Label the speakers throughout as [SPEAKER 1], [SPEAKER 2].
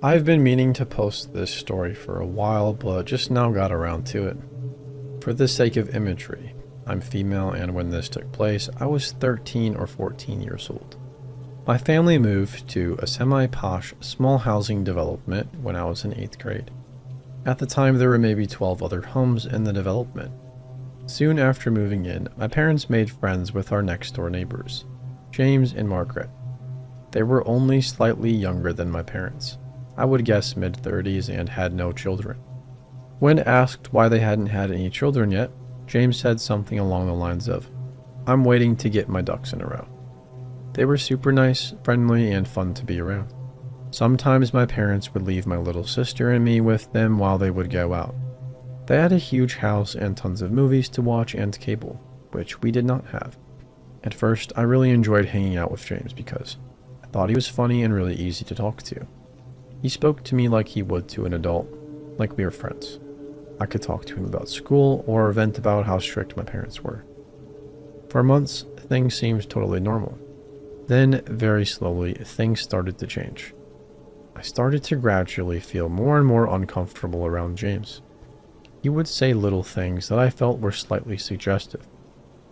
[SPEAKER 1] I've been meaning to post this story for a while, but just now got around to it. For the sake of imagery, I'm female, and when this took place, I was 13 or 14 years old. My family moved to a semi-posh, small housing development when I was in 8th grade. At the time, there were maybe 12 other homes in the development. Soon after moving in, my parents made friends with our next-door neighbors, James and Margaret. They were only slightly younger than my parents. I would guess mid-30s, and had no children. When asked why they hadn't had any children yet, James said something along the lines of, "I'm waiting to get my ducks in a row." They were super nice, friendly, and fun to be around. Sometimes my parents would leave my little sister and me with them while they would go out. They had a huge house and tons of movies to watch and cable, which we did not have. At first, I really enjoyed hanging out with James because I thought he was funny and really easy to talk to. He spoke to me like he would to an adult, like we were friends. I could talk to him about school or vent about how strict my parents were. For months, things seemed totally normal. Then, very slowly, things started to change. I started to gradually feel more and more uncomfortable around James. He would say little things that I felt were slightly suggestive.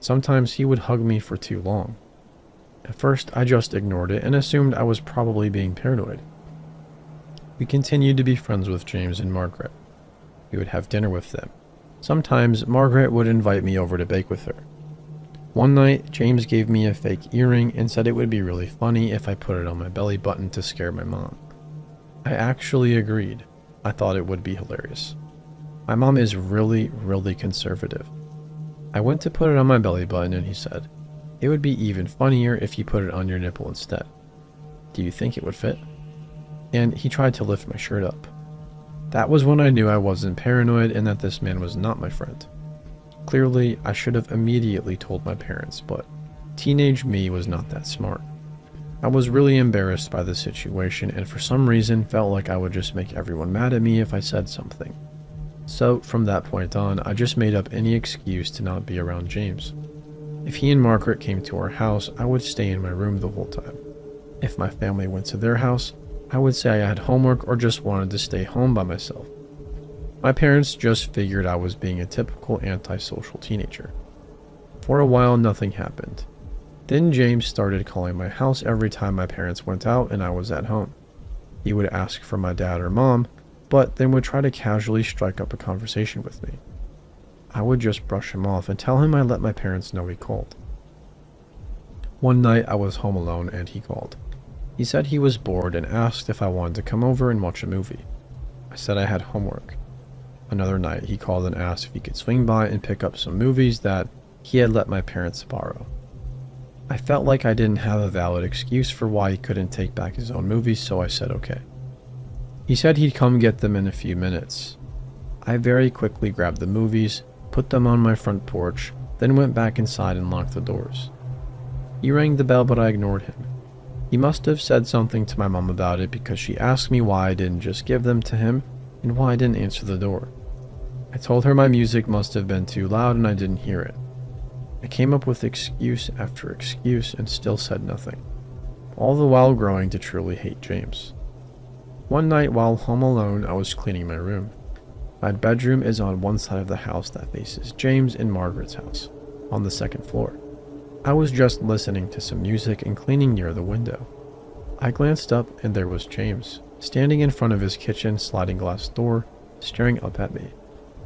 [SPEAKER 1] Sometimes he would hug me for too long. At first, I just ignored it and assumed I was probably being paranoid. We continued to be friends with James and Margaret. We would have dinner with them. Sometimes Margaret would invite me over to bake with her. One night, James gave me a fake earring and said it would be really funny if I put it on my belly button to scare my mom. I actually agreed. I thought it would be hilarious. My mom is really, really conservative. I went to put it on my belly button and he said, "It would be even funnier if you put it on your nipple instead. Do you think it would fit?" And he tried to lift my shirt up. That was when I knew I wasn't paranoid and that this man was not my friend. Clearly, I should have immediately told my parents, but teenage me was not that smart. I was really embarrassed by the situation and for some reason felt like I would just make everyone mad at me if I said something. So from that point on, I just made up any excuse to not be around James. If he and Margaret came to our house, I would stay in my room the whole time. If my family went to their house, I would say I had homework or just wanted to stay home by myself. My parents just figured I was being a typical antisocial teenager. For a while, nothing happened. Then James started calling my house every time my parents went out and I was at home. He would ask for my dad or mom, but then would try to casually strike up a conversation with me. I would just brush him off and tell him I let my parents know he called. One night I was home alone and he called. He said he was bored and asked if I wanted to come over and watch a movie. I said I had homework. Another night he called and asked if he could swing by and pick up some movies that he had let my parents borrow. I felt like I didn't have a valid excuse for why he couldn't take back his own movies, so I said okay. He said he'd come get them in a few minutes. I very quickly grabbed the movies, put them on my front porch, then went back inside and locked the doors. He rang the bell, but I ignored him. He must have said something to my mom about it because she asked me why I didn't just give them to him and why I didn't answer the door. I told her my music must have been too loud and I didn't hear it. I came up with excuse after excuse and still said nothing, all the while growing to truly hate James. One night while home alone, I was cleaning my room. My bedroom is on one side of the house that faces James and Margaret's house, on the second floor. I was just listening to some music and cleaning near the window. I glanced up and there was James, standing in front of his kitchen sliding glass door, staring up at me.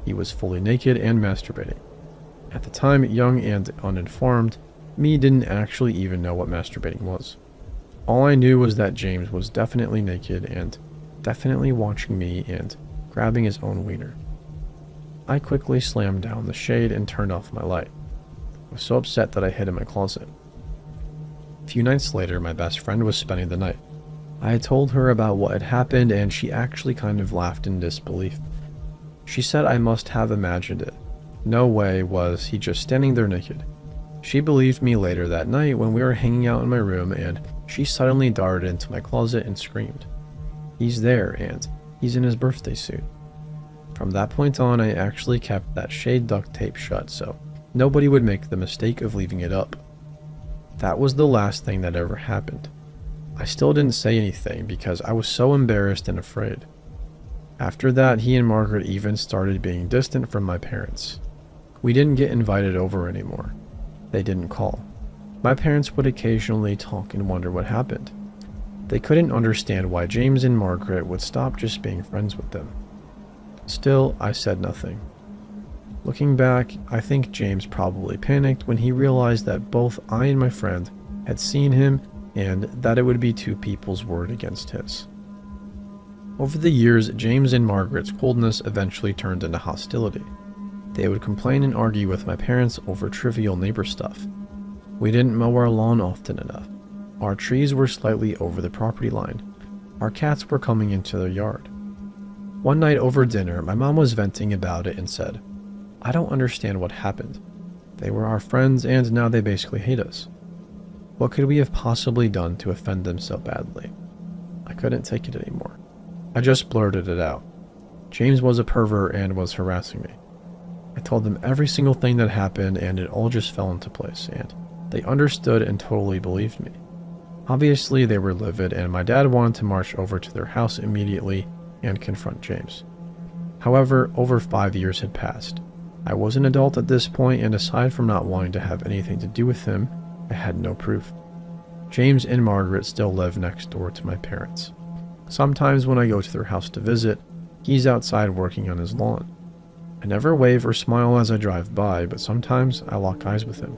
[SPEAKER 1] He was fully naked and masturbating. At the time, young and uninformed, me didn't actually even know what masturbating was. All I knew was that James was definitely naked and definitely watching me and grabbing his own wiener. I quickly slammed down the shade and turned off my light. I was so upset that I hid in my closet. A few nights later, my best friend was spending the night. I had told her about what had happened and she actually kind of laughed in disbelief. She said I must have imagined it. No way was he just standing there naked. She believed me later that night when we were hanging out in my room and she suddenly darted into my closet and screamed, "He's there and he's in his birthday suit." From that point on, I actually kept that shade duct tape shut so nobody would make the mistake of leaving it up. That was the last thing that ever happened. I still didn't say anything because I was so embarrassed and afraid. After that, he and Margaret even started being distant from my parents. We didn't get invited over anymore. They didn't call. My parents would occasionally talk and wonder what happened. They couldn't understand why James and Margaret would stop just being friends with them. Still, I said nothing. Looking back, I think James probably panicked when he realized that both I and my friend had seen him and that it would be two people's word against his. Over the years, James and Margaret's coldness eventually turned into hostility. They would complain and argue with my parents over trivial neighbor stuff. We didn't mow our lawn often enough. Our trees were slightly over the property line. Our cats were coming into their yard. One night over dinner, my mom was venting about it and said, "I don't understand what happened. They were our friends and now they basically hate us. What could we have possibly done to offend them so badly?" I couldn't take it anymore. I just blurted it out. James was a pervert and was harassing me. I told them every single thing that happened and it all just fell into place, and they understood and totally believed me. Obviously, they were livid, and my dad wanted to march over to their house immediately and confront James. However, over 5 years had passed. I was an adult at this point, and aside from not wanting to have anything to do with him, I had no proof. James and Margaret still live next door to my parents. Sometimes when I go to their house to visit, he's outside working on his lawn. I never wave or smile as I drive by, but sometimes I lock eyes with him.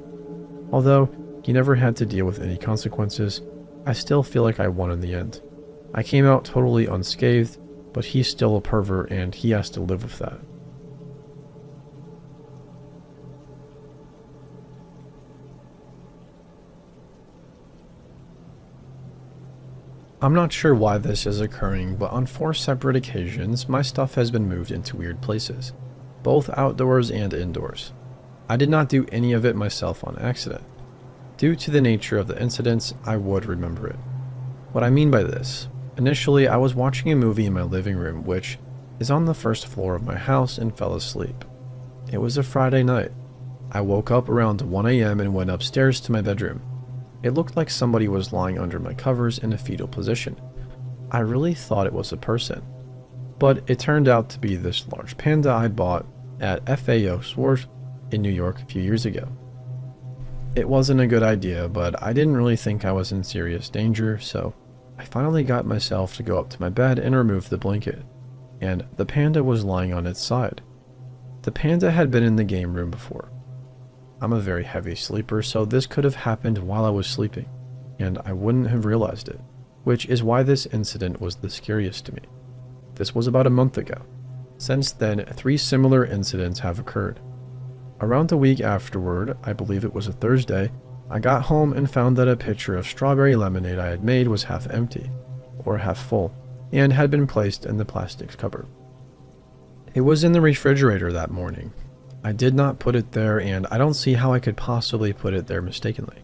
[SPEAKER 1] Although he never had to deal with any consequences, I still feel like I won in the end. I came out totally unscathed, but he's still a pervert and he has to live with that. I'm not sure why this is occurring, but on 4 separate occasions, my stuff has been moved into weird places, both outdoors and indoors. I did not do any of it myself on accident. Due to the nature of the incidents, I would remember it. What I mean by this, initially I was watching a movie in my living room, which is on the first floor of my house, and fell asleep. It was a Friday night. I woke up around 1 a.m. and went upstairs to my bedroom. It looked like somebody was lying under my covers in a fetal position. I really thought it was a person, but it turned out to be this large panda I bought at FAO Schwarz in New York a few years ago. It wasn't a good idea, but I didn't really think I was in serious danger, so I finally got myself to go up to my bed and remove the blanket, and the panda was lying on its side. The panda had been in the game room before. I'm a very heavy sleeper, so this could have happened while I was sleeping, and I wouldn't have realized it, which is why this incident was the scariest to me. This was about a month ago. Since then, 3 similar incidents have occurred. Around a week afterward, I believe it was a Thursday, I got home and found that a pitcher of strawberry lemonade I had made was half empty, or half full, and had been placed in the plastics cupboard. It was in the refrigerator that morning. I did not put it there, and I don't see how I could possibly put it there mistakenly.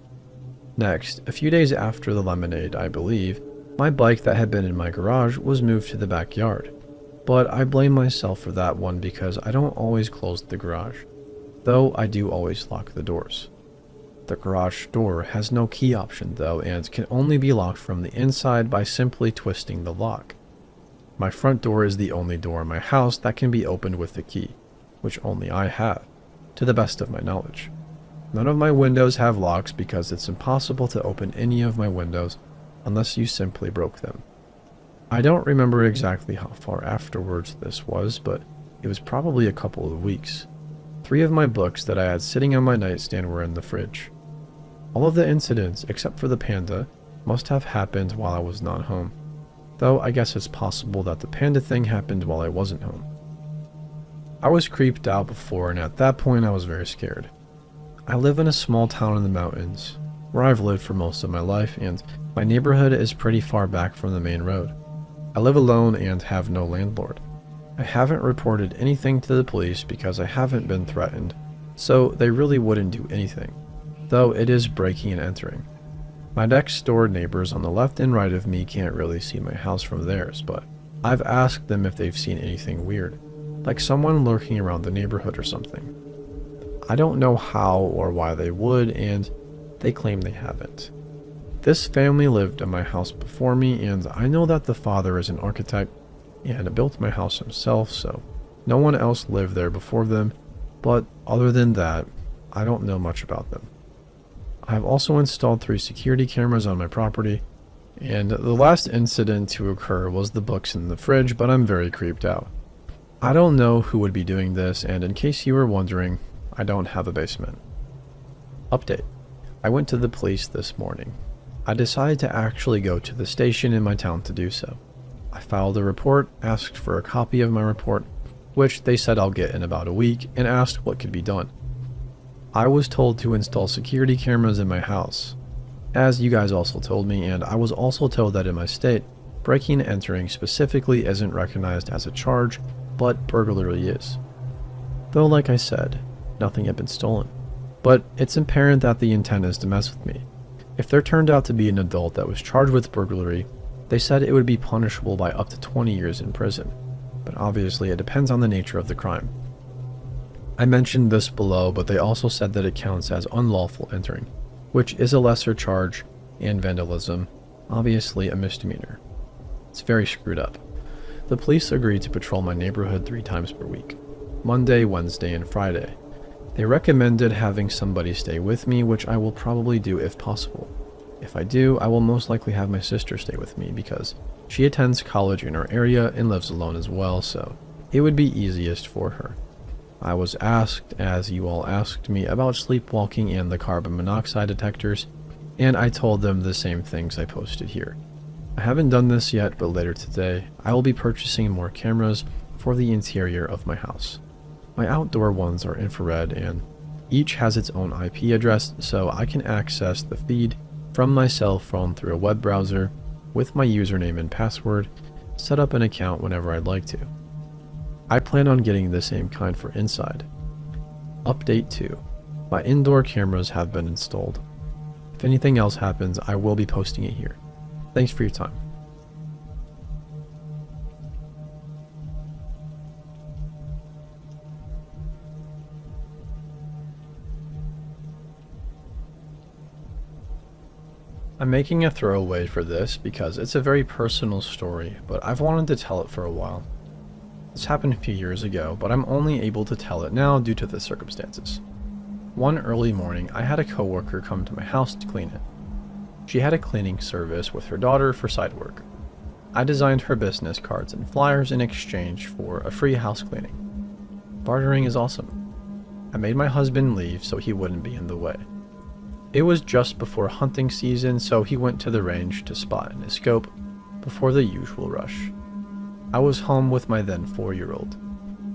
[SPEAKER 1] Next, a few days after the lemonade, I believe, my bike that had been in my garage was moved to the backyard. But I blame myself for that one because I don't always close the garage, though I do always lock the doors. The garage door has no key option though, and can only be locked from the inside by simply twisting the lock. My front door is the only door in my house that can be opened with the key, which only I have, to the best of my knowledge. None of my windows have locks because it's impossible to open any of my windows unless you simply broke them. I don't remember exactly how far afterwards this was, but it was probably a couple of weeks. 3 of my books that I had sitting on my nightstand were in the fridge. All of the incidents, except for the panda, must have happened while I was not home, though I guess it's possible that the panda thing happened while I wasn't home. I was creeped out before, and at that point I was very scared. I live in a small town in the mountains, where I've lived for most of my life, and my neighborhood is pretty far back from the main road. I live alone and have no landlord. I haven't reported anything to the police because I haven't been threatened, so they really wouldn't do anything, though it is breaking and entering. My next door neighbors on the left and right of me can't really see my house from theirs, but I've asked them if they've seen anything weird, like someone lurking around the neighborhood or something. I don't know how or why they would, and they claim they haven't. This family lived in my house before me, and I know that the father is an architect and built my house himself, so no one else lived there before them, but other than that, I don't know much about them. I have also installed 3 security cameras on my property, and the last incident to occur was the books in the fridge, but I'm very creeped out. I don't know who would be doing this, and in case you were wondering, I don't have a basement. Update. I went to the police this morning. I decided to actually go to the station in my town to do so. I filed a report, asked for a copy of my report, which they said I'll get in about a week, and asked what could be done. I was told to install security cameras in my house, as you guys also told me, and I was also told that in my state, breaking and entering specifically isn't recognized as a charge, but burglary is. Though like I said, nothing had been stolen. But it's apparent that the intent is to mess with me. If there turned out to be an adult that was charged with burglary, they said it would be punishable by up to 20 years in prison, but obviously it depends on the nature of the crime. I mentioned this below, but they also said that it counts as unlawful entering, which is a lesser charge, and vandalism, obviously a misdemeanor. It's very screwed up. The police agreed to patrol my neighborhood 3 times per week, Monday, Wednesday, and Friday. They recommended having somebody stay with me, which I will probably do if possible. If I do, I will most likely have my sister stay with me because she attends college in our area and lives alone as well, so it would be easiest for her. I was asked, as you all asked me, about sleepwalking and the carbon monoxide detectors, and I told them the same things I posted here. I haven't done this yet, but later today, I will be purchasing more cameras for the interior of my house. My outdoor ones are infrared, and each has its own IP address, so I can access the feed from my cell phone through a web browser with my username and password, set up an account whenever I'd like to. I plan on getting the same kind for inside. Update 2. My indoor cameras have been installed. If anything else happens, I will be posting it here. Thanks for your time. I'm making a throwaway for this because it's a very personal story, but I've wanted to tell it for a while. This happened a few years ago, but I'm only able to tell it now due to the circumstances. One early morning, I had a coworker come to my house to clean it. She had a cleaning service with her daughter for side work. I designed her business cards and flyers in exchange for a free house cleaning. Bartering is awesome. I made my husband leave so he wouldn't be in the way. It was just before hunting season, so he went to the range to spot in his scope before the usual rush. I was home with my then 4-year-old.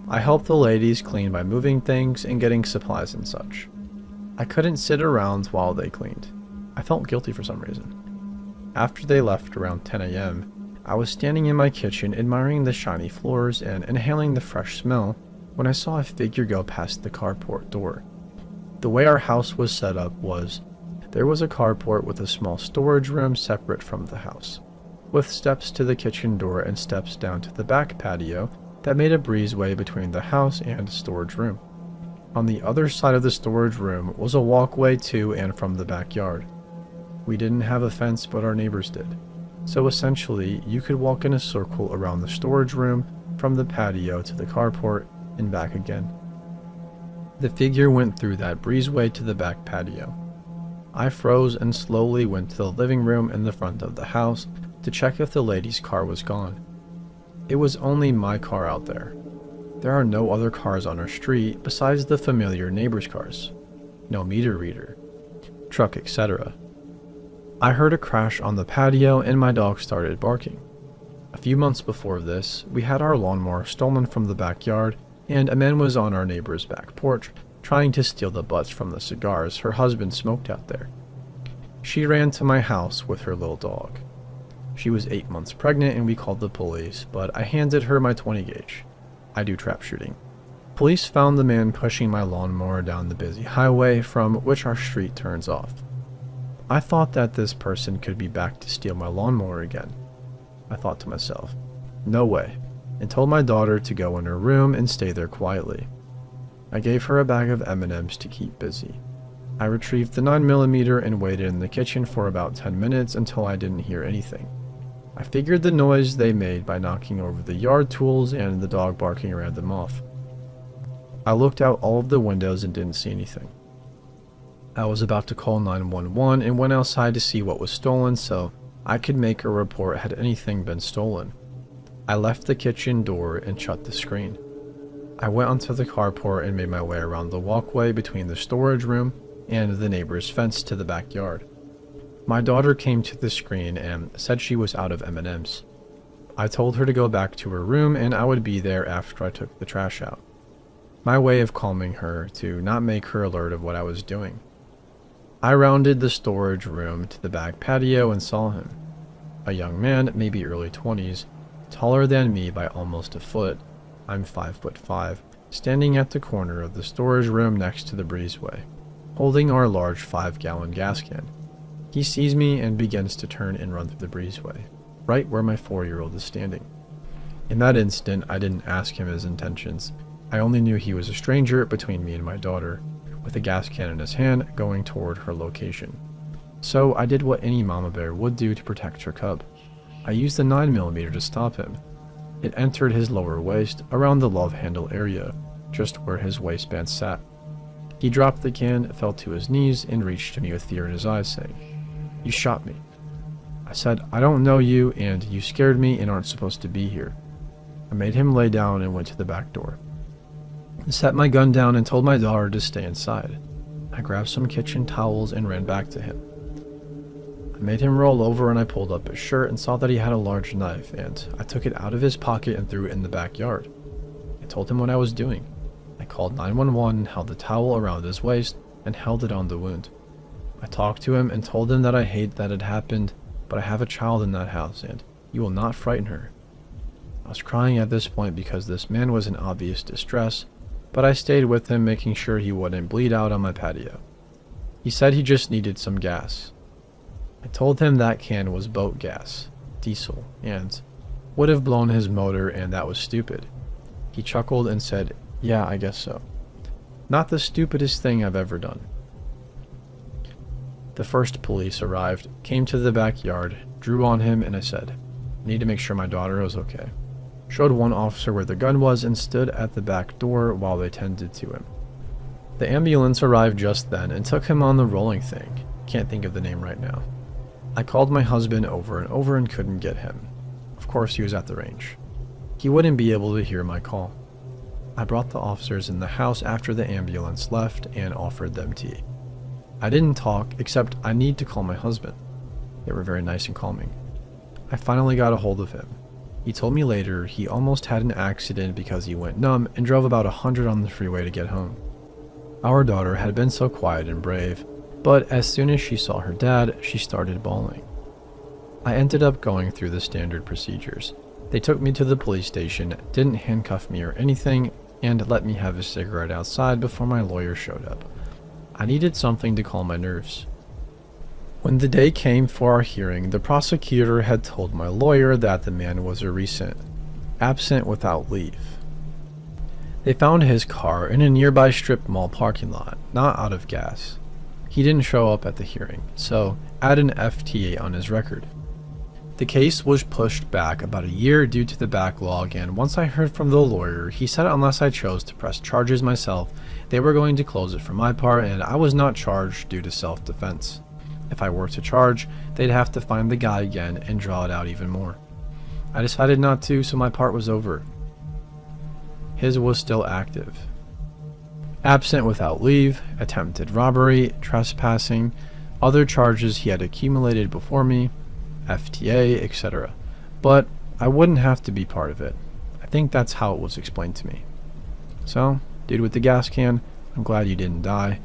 [SPEAKER 1] I helped the ladies clean by moving things and getting supplies and such. I couldn't sit around while they cleaned. I felt guilty for some reason. After they left around 10 a.m., I was standing in my kitchen admiring the shiny floors and inhaling the fresh smell when I saw a figure go past the carport door. The way our house was set up was, there was a carport with a small storage room separate from the house, with steps to the kitchen door and steps down to the back patio that made a breezeway between the house and storage room. On the other side of the storage room was a walkway to and from the backyard. We didn't have a fence, but our neighbors did. So essentially, you could walk in a circle around the storage room from the patio to the carport and back again. The figure went through that breezeway to the back patio. I froze and slowly went to the living room in the front of the house to check if the lady's car was gone. It was only my car out there. There are no other cars on our street besides the familiar neighbors' cars. No meter reader, truck, etc. I heard a crash on the patio and my dog started barking. A few months before this, we had our lawnmower stolen from the backyard, and a man was on our neighbor's back porch trying to steal the butts from the cigars her husband smoked out there. She ran to my house with her little dog. She was 8 months pregnant and we called the police, but I handed her my 20 gauge. I do trap shooting. Police found the man pushing my lawnmower down the busy highway from which our street turns off. I thought that this person could be back to steal my lawnmower again. I thought to myself, no way, and told my daughter to go in her room and stay there quietly. I gave her a bag of M&Ms to keep busy. I retrieved the 9mm and waited in the kitchen for about 10 minutes until I didn't hear anything. I figured the noise they made by knocking over the yard tools and the dog barking around them off. I looked out all of the windows and didn't see anything. I was about to call 911 and went outside to see what was stolen so I could make a report had anything been stolen. I left the kitchen door and shut the screen. I went onto the carport and made my way around the walkway between the storage room and the neighbor's fence to the backyard. My daughter came to the screen and said she was out of M&Ms. I told her to go back to her room and I would be there after I took the trash out. My way of calming her to not make her alert of what I was doing. I rounded the storage room to the back patio and saw him. A young man, maybe early 20s, taller than me by almost a foot. I'm 5'5", standing at the corner of the storage room next to the breezeway, holding our large 5-gallon gas can. He sees me and begins to turn and run through the breezeway, right where my 4-year-old is standing. In that instant, I didn't ask him his intentions. I only knew he was a stranger between me and my daughter, with a gas can in his hand going toward her location. So I did what any mama bear would do to protect her cub. I used the 9mm to stop him. It entered his lower waist, around the love handle area, just where his waistband sat. He dropped the can, fell to his knees, and reached to me with fear in his eyes, saying, "You shot me." I said, "I don't know you, and you scared me and aren't supposed to be here." I made him lay down and went to the back door. I set my gun down and told my daughter to stay inside. I grabbed some kitchen towels and ran back to him. I made him roll over and I pulled up his shirt and saw that he had a large knife, and I took it out of his pocket and threw it in the backyard. I told him what I was doing. I called 911, held the towel around his waist, and held it on the wound. I talked to him and told him that I hate that it happened, but I have a child in that house and you will not frighten her. I was crying at this point because this man was in obvious distress, but I stayed with him, making sure he wouldn't bleed out on my patio. He said he just needed some gas. I told him that can was boat gas, diesel, and would have blown his motor, and that was stupid. He chuckled and said, "Yeah, I guess so." Not the stupidest thing I've ever done. The first police arrived, came to the backyard, drew on him, and I said, "I need to make sure my daughter was okay." Showed one officer where the gun was and stood at the back door while they tended to him. The ambulance arrived just then and took him on the rolling thing. Can't think of the name right now. I called my husband over and over and couldn't get him. Of course, he was at the range. He wouldn't be able to hear my call. I brought the officers in the house after the ambulance left and offered them tea. I didn't talk, except I need to call my husband. They were very nice and calming. I finally got a hold of him. He told me later he almost had an accident because he went numb and drove about 100 on the freeway to get home. Our daughter had been so quiet and brave, but as soon as she saw her dad, she started bawling. I ended up going through the standard procedures. They took me to the police station, didn't handcuff me or anything, and let me have a cigarette outside before my lawyer showed up. I needed something to calm my nerves. When the day came for our hearing, the prosecutor had told my lawyer that the man was a recent absent without leave. They found his car in a nearby strip mall parking lot, not out of gas. He didn't show up at the hearing, so add an FTA on his record. The case was pushed back about a year due to the backlog, and once I heard from the lawyer, he said unless I chose to press charges myself, they were going to close it for my part, and I was not charged due to self-defense. If I were to charge, they'd have to find the guy again and draw it out even more. I decided not to, so my part was over. His was still active. Absent without leave, attempted robbery, trespassing, other charges he had accumulated before me, FTA, etc. But I wouldn't have to be part of it. I think that's how it was explained to me. So, dude with the gas can, I'm glad you didn't die,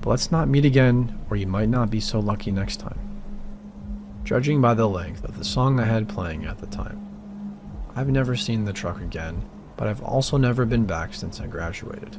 [SPEAKER 1] but let's not meet again, or you might not be so lucky next time. Judging by the length of the song I had playing at the time. I've never seen the truck again, but I've also never been back since I graduated.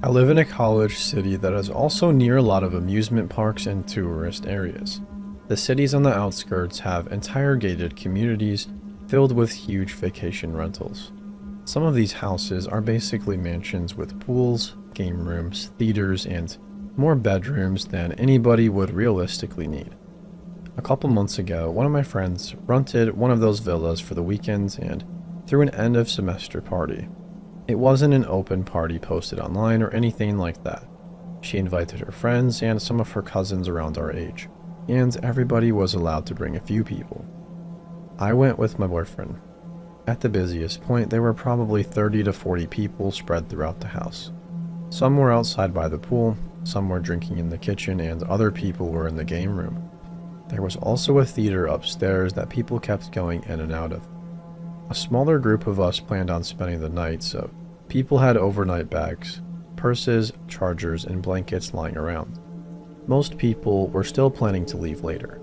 [SPEAKER 1] I live in a college city that is also near a lot of amusement parks and tourist areas. The cities on the outskirts have entire gated communities filled with huge vacation rentals. Some of these houses are basically mansions with pools, game rooms, theaters, and more bedrooms than anybody would realistically need. A couple months ago, one of my friends rented one of those villas for the weekends and threw an end of semester party. It wasn't an open party posted online or anything like that. She invited her friends and some of her cousins around our age, and everybody was allowed to bring a few people. I went with my boyfriend. At the busiest point, there were probably 30 to 40 people spread throughout the house. Some were outside by the pool, some were drinking in the kitchen, and other people were in the game room. There was also a theater upstairs that people kept going in and out of. A smaller group of us planned on spending the night, so people had overnight bags, purses, chargers, and blankets lying around. Most people were still planning to leave later.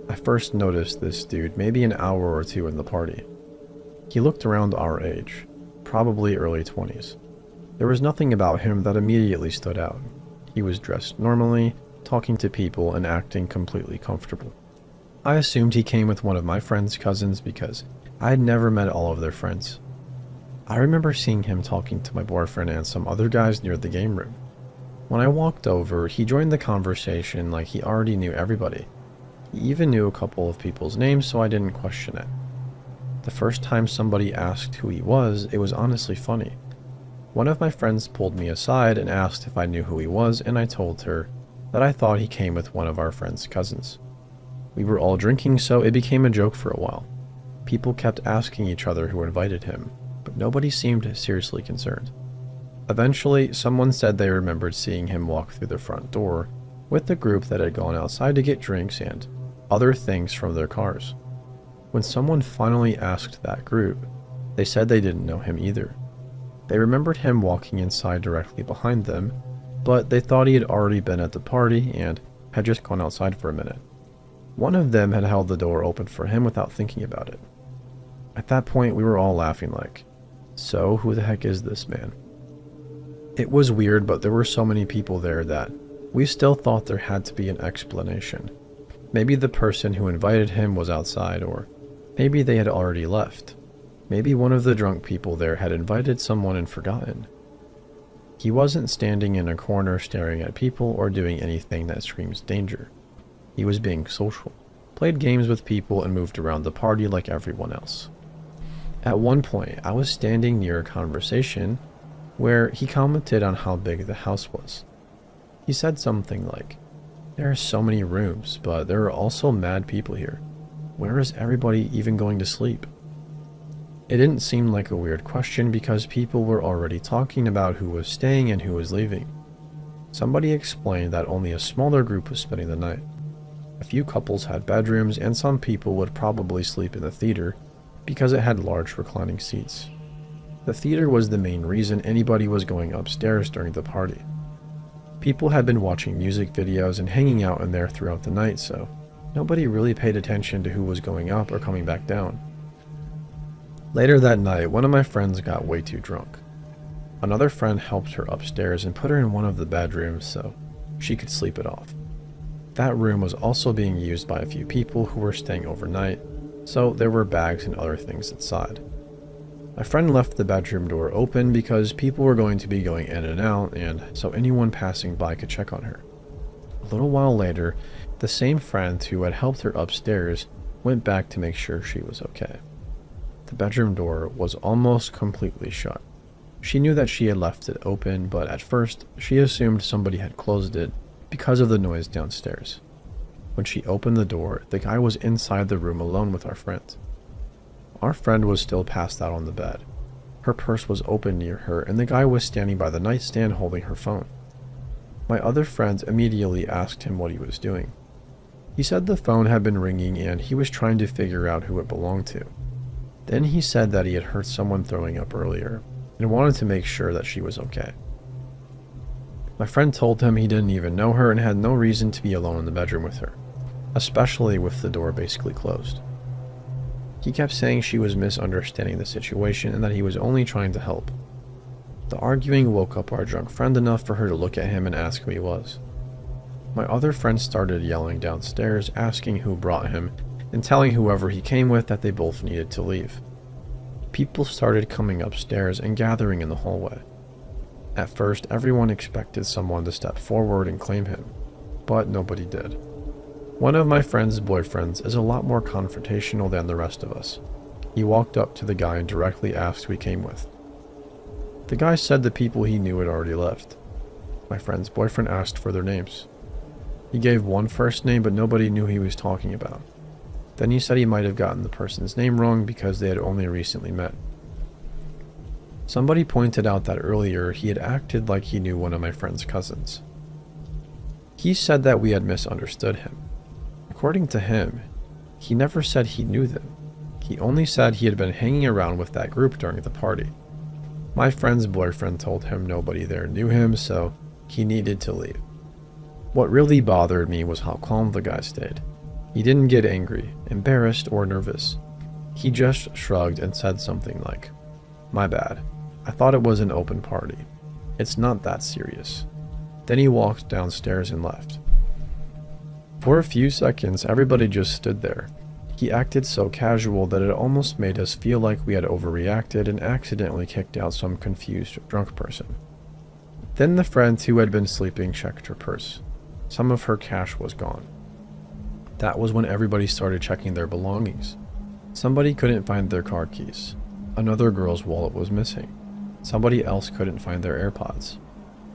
[SPEAKER 1] I first noticed this dude maybe an hour or two in the party. He looked around our age, probably early 20s. There was nothing about him that immediately stood out. He was dressed normally, talking to people, and acting completely comfortable. I assumed he came with one of my friend's cousins because I had never met all of their friends. I remember seeing him talking to my boyfriend and some other guys near the game room. When I walked over, he joined the conversation like he already knew everybody. He even knew a couple of people's names, so I didn't question it. The first time somebody asked who he was, it was honestly funny. One of my friends pulled me aside and asked if I knew who he was, and I told her that I thought he came with one of our friend's cousins. We were all drinking, so it became a joke for a while. People kept asking each other who invited him, but nobody seemed seriously concerned. Eventually, someone said they remembered seeing him walk through the front door with the group that had gone outside to get drinks and other things from their cars. When someone finally asked that group, they said they didn't know him either. They remembered him walking inside directly behind them, but they thought he had already been at the party and had just gone outside for a minute. One of them had held the door open for him without thinking about it. At that point, we were all laughing like, so who the heck is this man? It was weird, but there were so many people there that we still thought there had to be an explanation. Maybe the person who invited him was outside, or maybe they had already left. Maybe one of the drunk people there had invited someone and forgotten. He wasn't standing in a corner staring at people or doing anything that screams danger. He was being social, played games with people, and moved around the party like everyone else. At one point, I was standing near a conversation where he commented on how big the house was. He said something like, "There are so many rooms, but there are also mad people here. Where is everybody even going to sleep?" It didn't seem like a weird question because people were already talking about who was staying and who was leaving. Somebody explained that only a smaller group was spending the night. A few couples had bedrooms, and some people would probably sleep in the theater because it had large reclining seats. The theater was the main reason anybody was going upstairs during the party. People had been watching music videos and hanging out in there throughout the night, so nobody really paid attention to who was going up or coming back down. Later that night, one of my friends got way too drunk. Another friend helped her upstairs and put her in one of the bedrooms so she could sleep it off. That room was also being used by a few people who were staying overnight, so there were bags and other things inside. My friend left the bedroom door open because people were going to be going in and out, and so anyone passing by could check on her. A little while later, the same friend who had helped her upstairs went back to make sure she was okay. The bedroom door was almost completely shut. She knew that she had left it open, but at first, she assumed somebody had closed it because of the noise downstairs. When she opened the door, the guy was inside the room alone with our friend. Our friend was still passed out on the bed. Her purse was open near her, and the guy was standing by the nightstand holding her phone. My other friend immediately asked him what he was doing. He said the phone had been ringing and he was trying to figure out who it belonged to. Then he said that he had heard someone throwing up earlier and wanted to make sure that she was okay. My friend told him he didn't even know her and had no reason to be alone in the bedroom with her, especially with the door basically closed. He kept saying she was misunderstanding the situation and that he was only trying to help. The arguing woke up our drunk friend enough for her to look at him and ask who he was. My other friend started yelling downstairs, asking who brought him, and telling whoever he came with that they both needed to leave. People started coming upstairs and gathering in the hallway. At first, everyone expected someone to step forward and claim him, but nobody did. One of my friend's boyfriends is a lot more confrontational than the rest of us. He walked up to the guy and directly asked who he came with. The guy said the people he knew had already left. My friend's boyfriend asked for their names. He gave one first name, but nobody knew who he was talking about. Then he said he might have gotten the person's name wrong because they had only recently met. Somebody pointed out that earlier he had acted like he knew one of my friend's cousins. He said that we had misunderstood him. According to him, he never said he knew them. He only said he had been hanging around with that group during the party. My friend's boyfriend told him nobody there knew him, so he needed to leave. What really bothered me was how calm the guy stayed. He didn't get angry, embarrassed, or nervous. He just shrugged and said something like, "My bad. I thought it was an open party. It's not that serious." Then he walked downstairs and left. For a few seconds, everybody just stood there. He acted so casual that it almost made us feel like we had overreacted and accidentally kicked out some confused drunk person. Then the friend who had been sleeping checked her purse. Some of her cash was gone. That was when everybody started checking their belongings. Somebody couldn't find their car keys. Another girl's wallet was missing. Somebody else couldn't find their AirPods.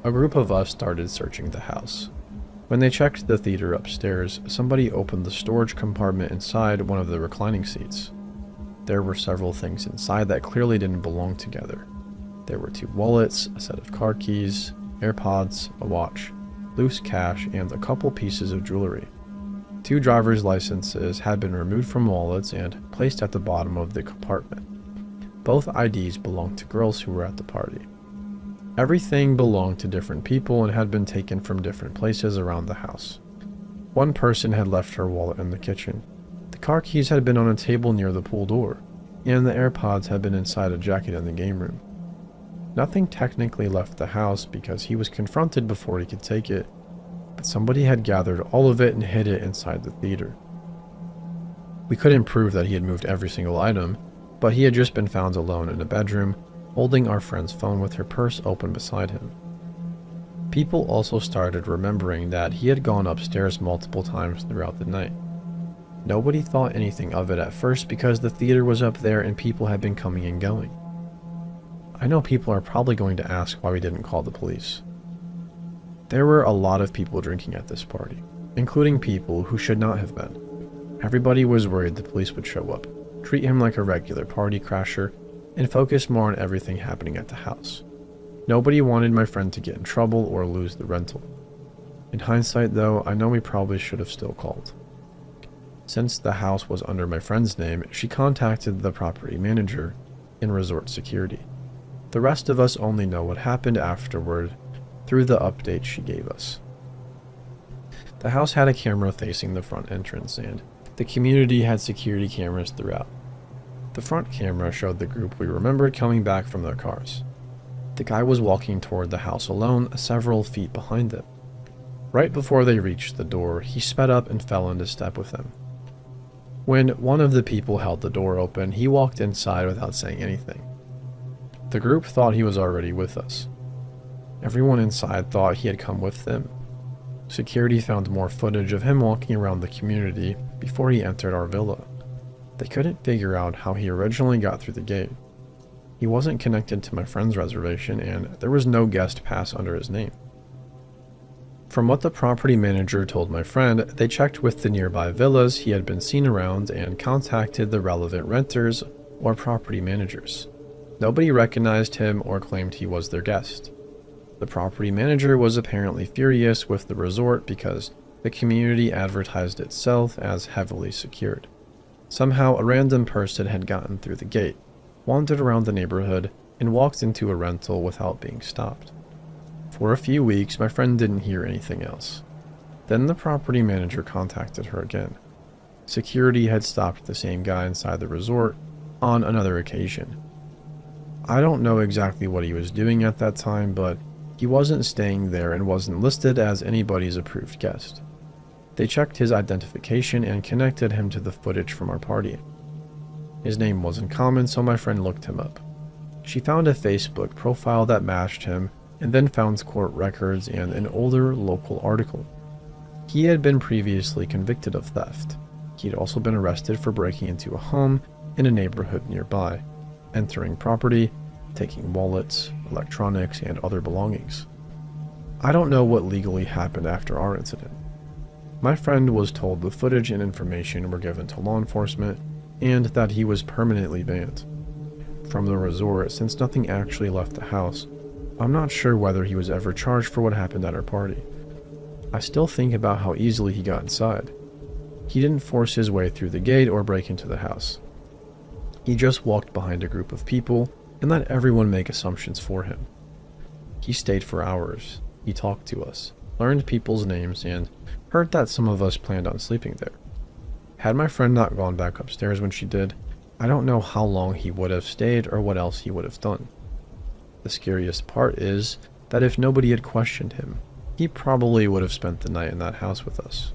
[SPEAKER 1] A group of us started searching the house. When they checked the theater upstairs, somebody opened the storage compartment inside one of the reclining seats. There were several things inside that clearly didn't belong together. There were 2 wallets, a set of car keys, AirPods, a watch, loose cash, and a couple pieces of jewelry. 2 driver's licenses had been removed from wallets and placed at the bottom of the compartment. Both IDs belonged to girls who were at the party. Everything belonged to different people and had been taken from different places around the house. One person had left her wallet in the kitchen. The car keys had been on a table near the pool door, and the AirPods had been inside a jacket in the game room. Nothing technically left the house because he was confronted before he could take it, but somebody had gathered all of it and hid it inside the theater. We couldn't prove that he had moved every single item, but he had just been found alone in a bedroom, holding our friend's phone with her purse open beside him. People also started remembering that he had gone upstairs multiple times throughout the night. Nobody thought anything of it at first because the theater was up there and people had been coming and going. I know people are probably going to ask why we didn't call the police. There were a lot of people drinking at this party, including people who should not have been. Everybody was worried the police would show up, treat him like a regular party crasher, and focus more on everything happening at the house. Nobody wanted my friend to get in trouble or lose the rental. In hindsight though, I know we probably should have still called. Since the house was under my friend's name, she contacted the property manager in resort security. The rest of us only know what happened afterward through the update she gave us. The house had a camera facing the front entrance, and the community had security cameras throughout. The front camera showed the group we remembered coming back from their cars. The guy was walking toward the house alone, several feet behind them. Right before they reached the door, he sped up and fell into step with them. When one of the people held the door open, he walked inside without saying anything. The group thought he was already with us. Everyone inside thought he had come with them. Security found more footage of him walking around the community before he entered our villa. They couldn't figure out how he originally got through the gate. He wasn't connected to my friend's reservation, and there was no guest pass under his name. From what the property manager told my friend, they checked with the nearby villas he had been seen around and contacted the relevant renters or property managers. Nobody recognized him or claimed he was their guest. The property manager was apparently furious with the resort because the community advertised itself as heavily secured. Somehow a random person had gotten through the gate, wandered around the neighborhood, and walked into a rental without being stopped. For a few weeks, my friend didn't hear anything else. Then the property manager contacted her again. Security had stopped the same guy inside the resort on another occasion. I don't know exactly what he was doing at that time, but he wasn't staying there and wasn't listed as anybody's approved guest. They checked his identification and connected him to the footage from our party. His name wasn't common, so my friend looked him up. She found a Facebook profile that matched him, and then found court records and an older local article. He had been previously convicted of theft. He had also been arrested for breaking into a home in a neighborhood nearby, entering property, taking wallets, electronics, and other belongings. I don't know what legally happened after our incident. My friend was told the footage and information were given to law enforcement and that he was permanently banned from the resort since nothing actually left the house. I'm not sure whether he was ever charged for what happened at our party. I still think about how easily he got inside. He didn't force his way through the gate or break into the house. He just walked behind a group of people and let everyone make assumptions for him. He stayed for hours. He talked to us, learned people's names, and heard that some of us planned on sleeping there. Had my friend not gone back upstairs when she did, I don't know how long he would have stayed or what else he would have done. The scariest part is that if nobody had questioned him, he probably would have spent the night in that house with us.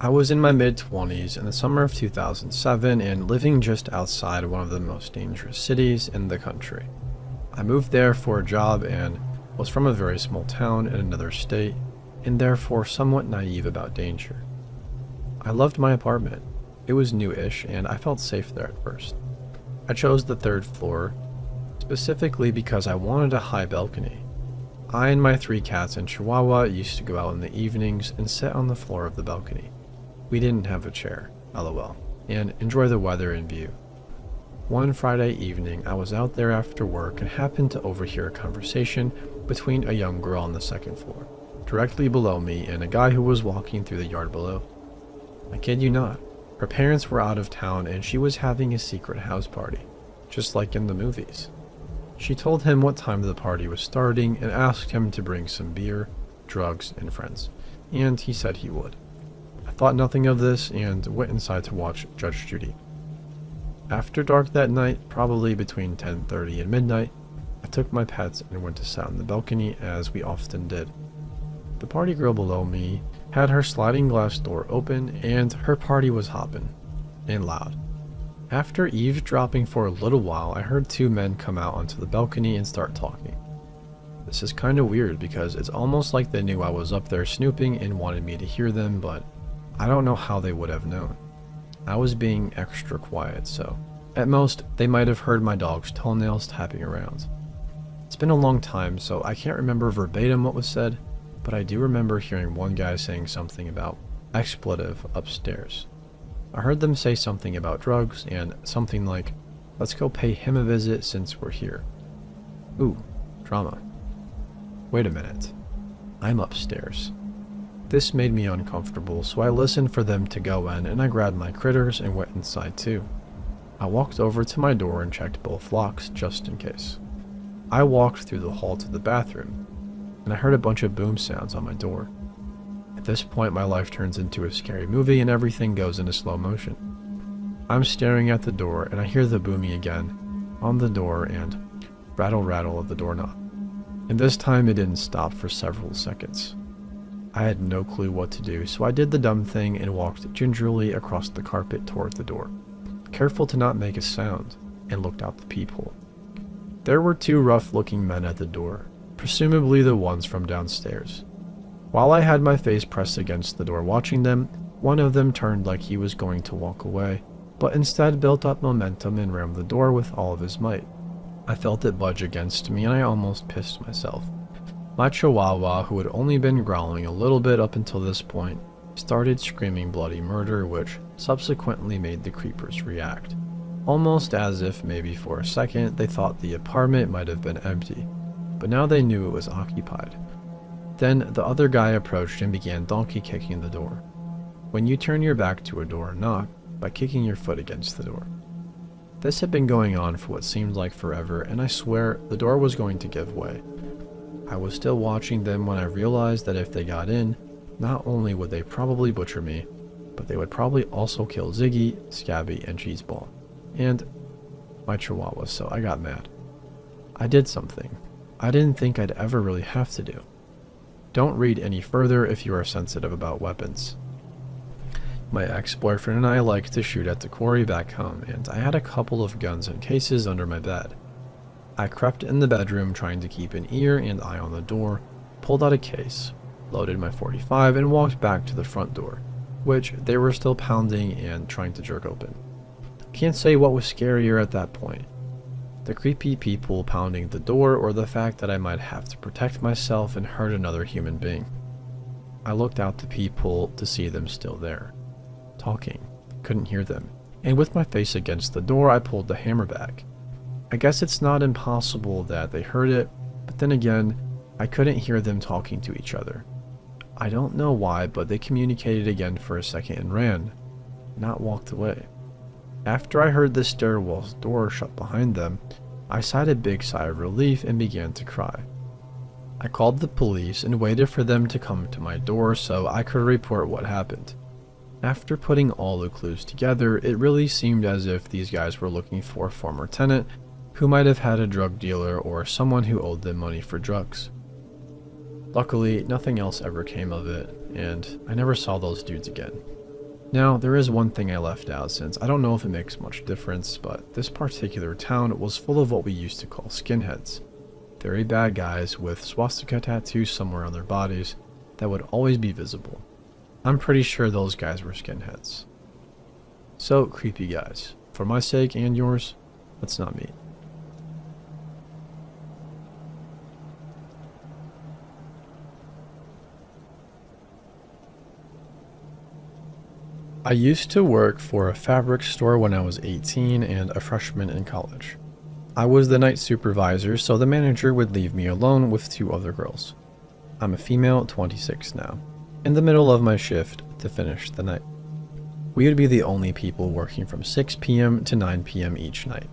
[SPEAKER 1] I was in my mid-20s in the summer of 2007 and living just outside one of the most dangerous cities in the country. I moved there for a job and was from a very small town in another state, and therefore somewhat naive about danger. I loved my apartment. It was new-ish and I felt safe there at first. I chose the third floor, specifically because I wanted a high balcony. I and my 3 cats and Chihuahua used to go out in the evenings and sit on the floor of the balcony. We didn't have a chair, lol, and enjoy the weather and view. One Friday evening, I was out there after work and happened to overhear a conversation between a young girl on the second floor, directly below me, and a guy who was walking through the yard below. I kid you not, her parents were out of town and she was having a secret house party, just like in the movies. She told him what time the party was starting and asked him to bring some beer, drugs, and friends, and he said he would. I thought nothing of this and went inside to watch Judge Judy. After dark that night, probably between 10:30 and midnight, I took my pets and went to sit on the balcony as we often did. The party girl below me had her sliding glass door open and her party was hopping, and loud. After eavesdropping for a little while, I heard 2 men come out onto the balcony and start talking. This is kinda weird because it's almost like they knew I was up there snooping and wanted me to hear them, but I don't know how they would have known. I was being extra quiet, so at most, they might have heard my dog's toenails tapping around. It's been a long time, so I can't remember verbatim what was said, but I do remember hearing one guy saying something about expletive upstairs. I heard them say something about drugs and something like, let's go pay him a visit since we're here. Ooh, drama. Wait a minute. I'm upstairs. This made me uncomfortable, so I listened for them to go in and I grabbed my critters and went inside too. I walked over to my door and checked both locks just in case. I walked through the hall to the bathroom, and I heard a bunch of boom sounds on my door. At this point, my life turns into a scary movie and everything goes into slow motion. I'm staring at the door and I hear the booming again on the door and rattle of the doorknob. And this time it didn't stop for several seconds. I had no clue what to do, so I did the dumb thing and walked gingerly across the carpet toward the door, careful to not make a sound, and looked out the peephole. There were 2 rough-looking men at the door, presumably the ones from downstairs. While I had my face pressed against the door watching them, one of them turned like he was going to walk away, but instead built up momentum and rammed the door with all of his might. I felt it budge against me and I almost pissed myself. My Chihuahua, who had only been growling a little bit up until this point, started screaming bloody murder, which subsequently made the creepers react. Almost as if maybe for a second they thought the apartment might have been empty, but now they knew it was occupied. Then the other guy approached and began donkey kicking the door. When you turn your back to a door, knock by kicking your foot against the door. This had been going on for what seemed like forever, and I swear the door was going to give way. I was still watching them when I realized that if they got in, not only would they probably butcher me, but they would probably also kill Ziggy, Scabby, and Cheeseball. And my chihuahua, so I got mad. I did something I didn't think I'd ever really have to do. Don't read any further if you are sensitive about weapons. My ex-boyfriend and I liked to shoot at the quarry back home, and I had a couple of guns and cases under my bed. I crept in the bedroom trying to keep an ear and eye on the door, pulled out a case, loaded my .45, and walked back to the front door, which they were still pounding and trying to jerk open. Can't say what was scarier at that point. The creepy people pounding the door or the fact that I might have to protect myself and hurt another human being. I looked out the people to see them still there, talking, couldn't hear them, and with my face against the door I pulled the hammer back. I guess it's not impossible that they heard it, but then again, I couldn't hear them talking to each other. I don't know why, but they communicated again for a second and ran, not walked away. After I heard the stairwell door shut behind them, I sighed a big sigh of relief and began to cry. I called the police and waited for them to come to my door so I could report what happened. After putting all the clues together, it really seemed as if these guys were looking for a former tenant who might have had a drug dealer or someone who owed them money for drugs. Luckily, nothing else ever came of it, and I never saw those dudes again. Now, there is one thing I left out since I don't know if it makes much difference, but this particular town was full of what we used to call skinheads. Very bad guys with swastika tattoos somewhere on their bodies that would always be visible. I'm pretty sure those guys were skinheads. So, creepy guys, for my sake and yours, let's not meet. I used to work for a fabric store when I was 18 and a freshman in college. I was the night supervisor, so the manager would leave me alone with 2 other girls. I'm a female, 26 now, in the middle of my shift to finish the night. We would be the only people working from 6 p.m. to 9 p.m. each night.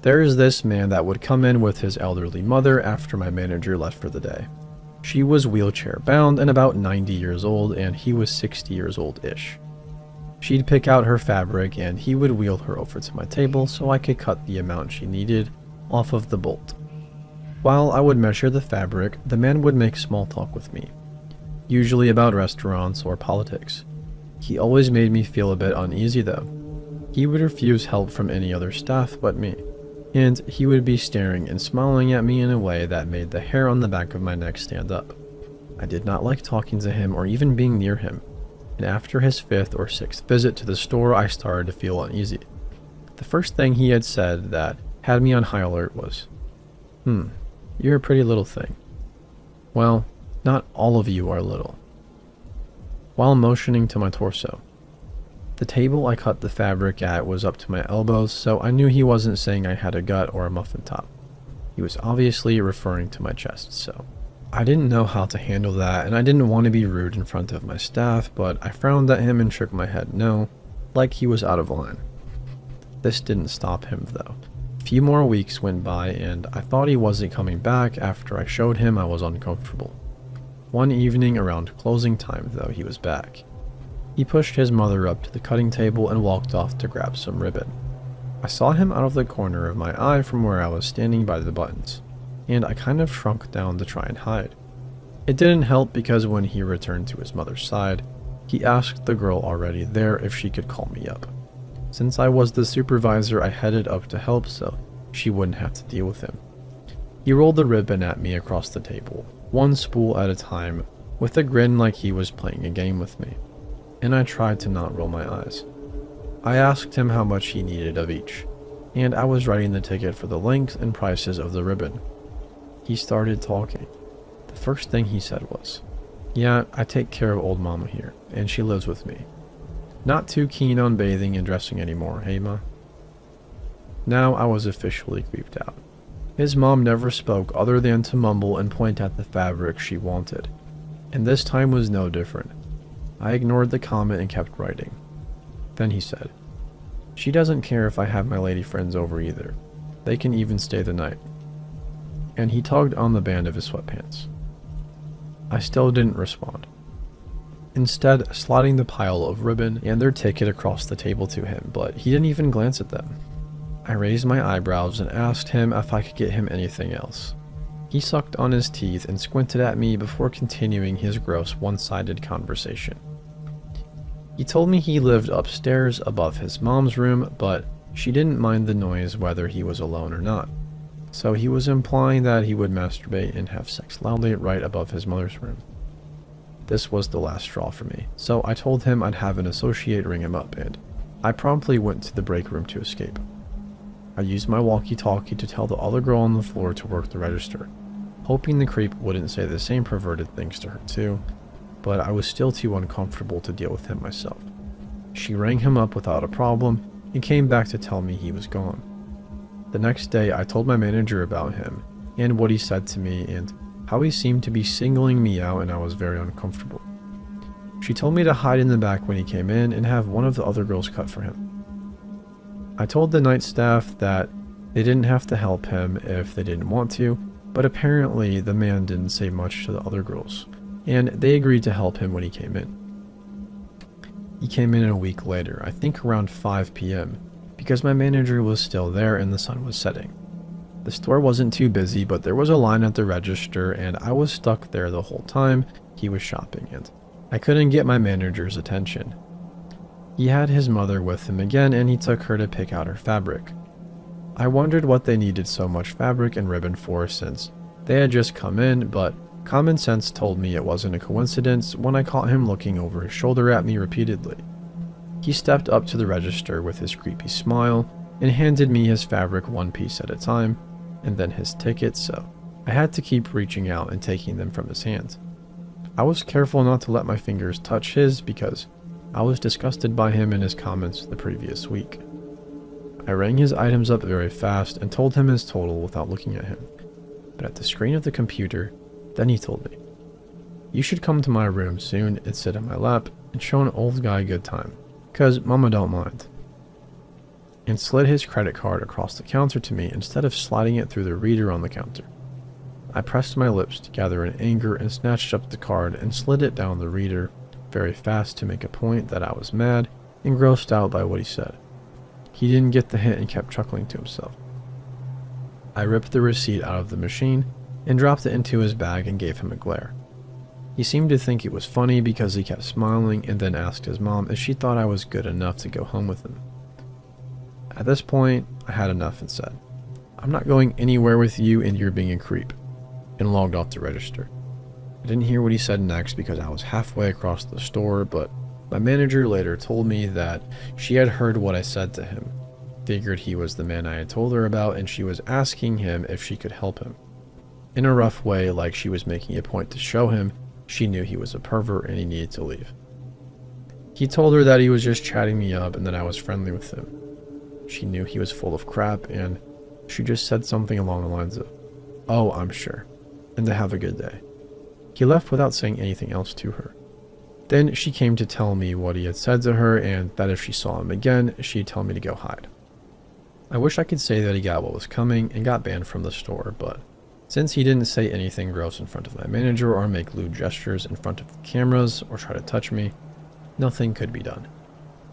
[SPEAKER 1] There is this man that would come in with his elderly mother after my manager left for the day. She was wheelchair bound and about 90 years old, and he was 60 years old-ish. She'd pick out her fabric and he would wheel her over to my table so I could cut the amount she needed off of the bolt. While I would measure the fabric, the man would make small talk with me, usually about restaurants or politics. He always made me feel a bit uneasy though. He would refuse help from any other staff but me, and he would be staring and smiling at me in a way that made the hair on the back of my neck stand up. I did not like talking to him or even being near him. And after his 5th or 6th visit to the store, I started to feel uneasy. The first thing he had said that had me on high alert was, you're a pretty little thing. Well, not all of you are little. While motioning to my torso. The table I cut the fabric at was up to my elbows, so I knew he wasn't saying I had a gut or a muffin top. He was obviously referring to my chest, so I didn't know how to handle that, and I didn't want to be rude in front of my staff, but I frowned at him and shook my head no, like he was out of line. This didn't stop him though. A few more weeks went by and I thought he wasn't coming back after I showed him I was uncomfortable. One evening around closing time though, he was back. He pushed his mother up to the cutting table and walked off to grab some ribbon. I saw him out of the corner of my eye from where I was standing by the buttons, and I kind of shrunk down to try and hide. It didn't help because when he returned to his mother's side, he asked the girl already there if she could call me up. Since I was the supervisor, I headed up to help so she wouldn't have to deal with him. He rolled the ribbon at me across the table, one spool at a time, with a grin like he was playing a game with me, and I tried to not roll my eyes. I asked him how much he needed of each, and I was writing the ticket for the length and prices of the ribbon. He started talking. The first thing he said was, "Yeah, I take care of old mama here, and she lives with me. Not too keen on bathing and dressing anymore, hey ma?" Now I was officially creeped out. His mom never spoke other than to mumble and point at the fabric she wanted, and this time was no different. I ignored the comment and kept writing. Then he said, "She doesn't care if I have my lady friends over either. They can even stay the night." and he tugged on the band of his sweatpants. I still didn't respond, instead sliding the pile of ribbon and their ticket across the table to him, but he didn't even glance at them. I raised my eyebrows and asked him if I could get him anything else. He sucked on his teeth and squinted at me before continuing his gross one-sided conversation. He told me he lived upstairs above his mom's room, but she didn't mind the noise whether he was alone or not. So he was implying that he would masturbate and have sex loudly right above his mother's room. This was the last straw for me, so I told him I'd have an associate ring him up, and I promptly went to the break room to escape. I used my walkie-talkie to tell the other girl on the floor to work the register, hoping the creep wouldn't say the same perverted things to her too, but I was still too uncomfortable to deal with him myself. She rang him up without a problem and came back to tell me he was gone. The next day I told my manager about him and what he said to me and how he seemed to be singling me out, and I was very uncomfortable. She told me to hide in the back when he came in and have one of the other girls cut for him. I told the night staff that they didn't have to help him if they didn't want to, but apparently the man didn't say much to the other girls, and they agreed to help him when he came in. He came in a week later, I think around 5 p.m., because my manager was still there and the sun was setting. The store wasn't too busy, but there was a line at the register and I was stuck there the whole time he was shopping, and I couldn't get my manager's attention. He had his mother with him again and he took her to pick out her fabric. I wondered what they needed so much fabric and ribbon for since they had just come in, but common sense told me it wasn't a coincidence when I caught him looking over his shoulder at me repeatedly. He stepped up to the register with his creepy smile and handed me his fabric one piece at a time, and then his ticket, so I had to keep reaching out and taking them from his hand. I was careful not to let my fingers touch his because I was disgusted by him and his comments the previous week. I rang his items up very fast and told him his total without looking at him, but at the screen of the computer, then he told me, "You should come to my room soon and sit in my lap and show an old guy a good time, 'cause mama don't mind," and slid his credit card across the counter to me instead of sliding it through the reader on the counter. I pressed my lips together in anger and snatched up the card and slid it down the reader very fast to make a point that I was mad and grossed out by what he said. He didn't get the hint and kept chuckling to himself. I ripped the receipt out of the machine and dropped it into his bag and gave him a glare. He seemed to think it was funny because he kept smiling and then asked his mom if she thought I was good enough to go home with him. At this point, I had enough and said, "I'm not going anywhere with you and you're being a creep," and logged off the register. I didn't hear what he said next because I was halfway across the store, but my manager later told me that she had heard what I said to him, figured he was the man I had told her about, and she was asking him if she could help him. In a rough way, like she was making a point to show him she knew he was a pervert and he needed to leave. He told her that he was just chatting me up and that I was friendly with him. She knew he was full of crap, and she just said something along the lines of, "Oh, I'm sure," and to have a good day. He left without saying anything else to her. Then she came to tell me what he had said to her and that if she saw him again, she'd tell me to go hide. I wish I could say that he got what was coming and got banned from the store, but since he didn't say anything gross in front of my manager or make lewd gestures in front of the cameras or try to touch me, nothing could be done.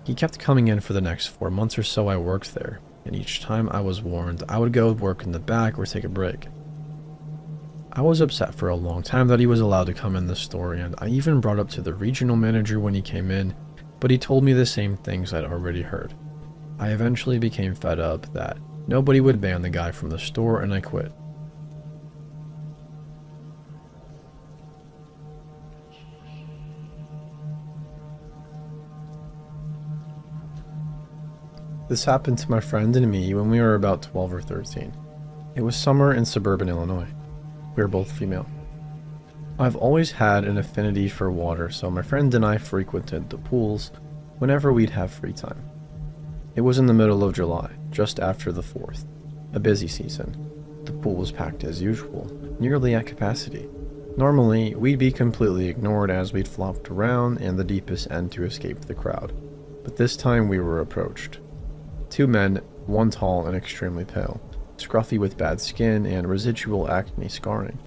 [SPEAKER 1] He kept coming in for the next 4 months or so I worked there, and each time I was warned I would go work in the back or take a break. I was upset for a long time that he was allowed to come in the store, and I even brought up to the regional manager when he came in, but he told me the same things I'd already heard. I eventually became fed up that nobody would ban the guy from the store, and I quit. This happened to my friend and me when we were about 12 or 13. It was summer in suburban Illinois. We were both female. I've always had an affinity for water, so my friend and I frequented the pools whenever we'd have free time. It was in the middle of July, just after the 4th, a busy season. The pool was packed as usual, nearly at capacity. Normally, we'd be completely ignored as we'd flopped around in the deepest end to escape the crowd, but this time we were approached. 2 men, one tall and extremely pale, scruffy with bad skin and residual acne scarring.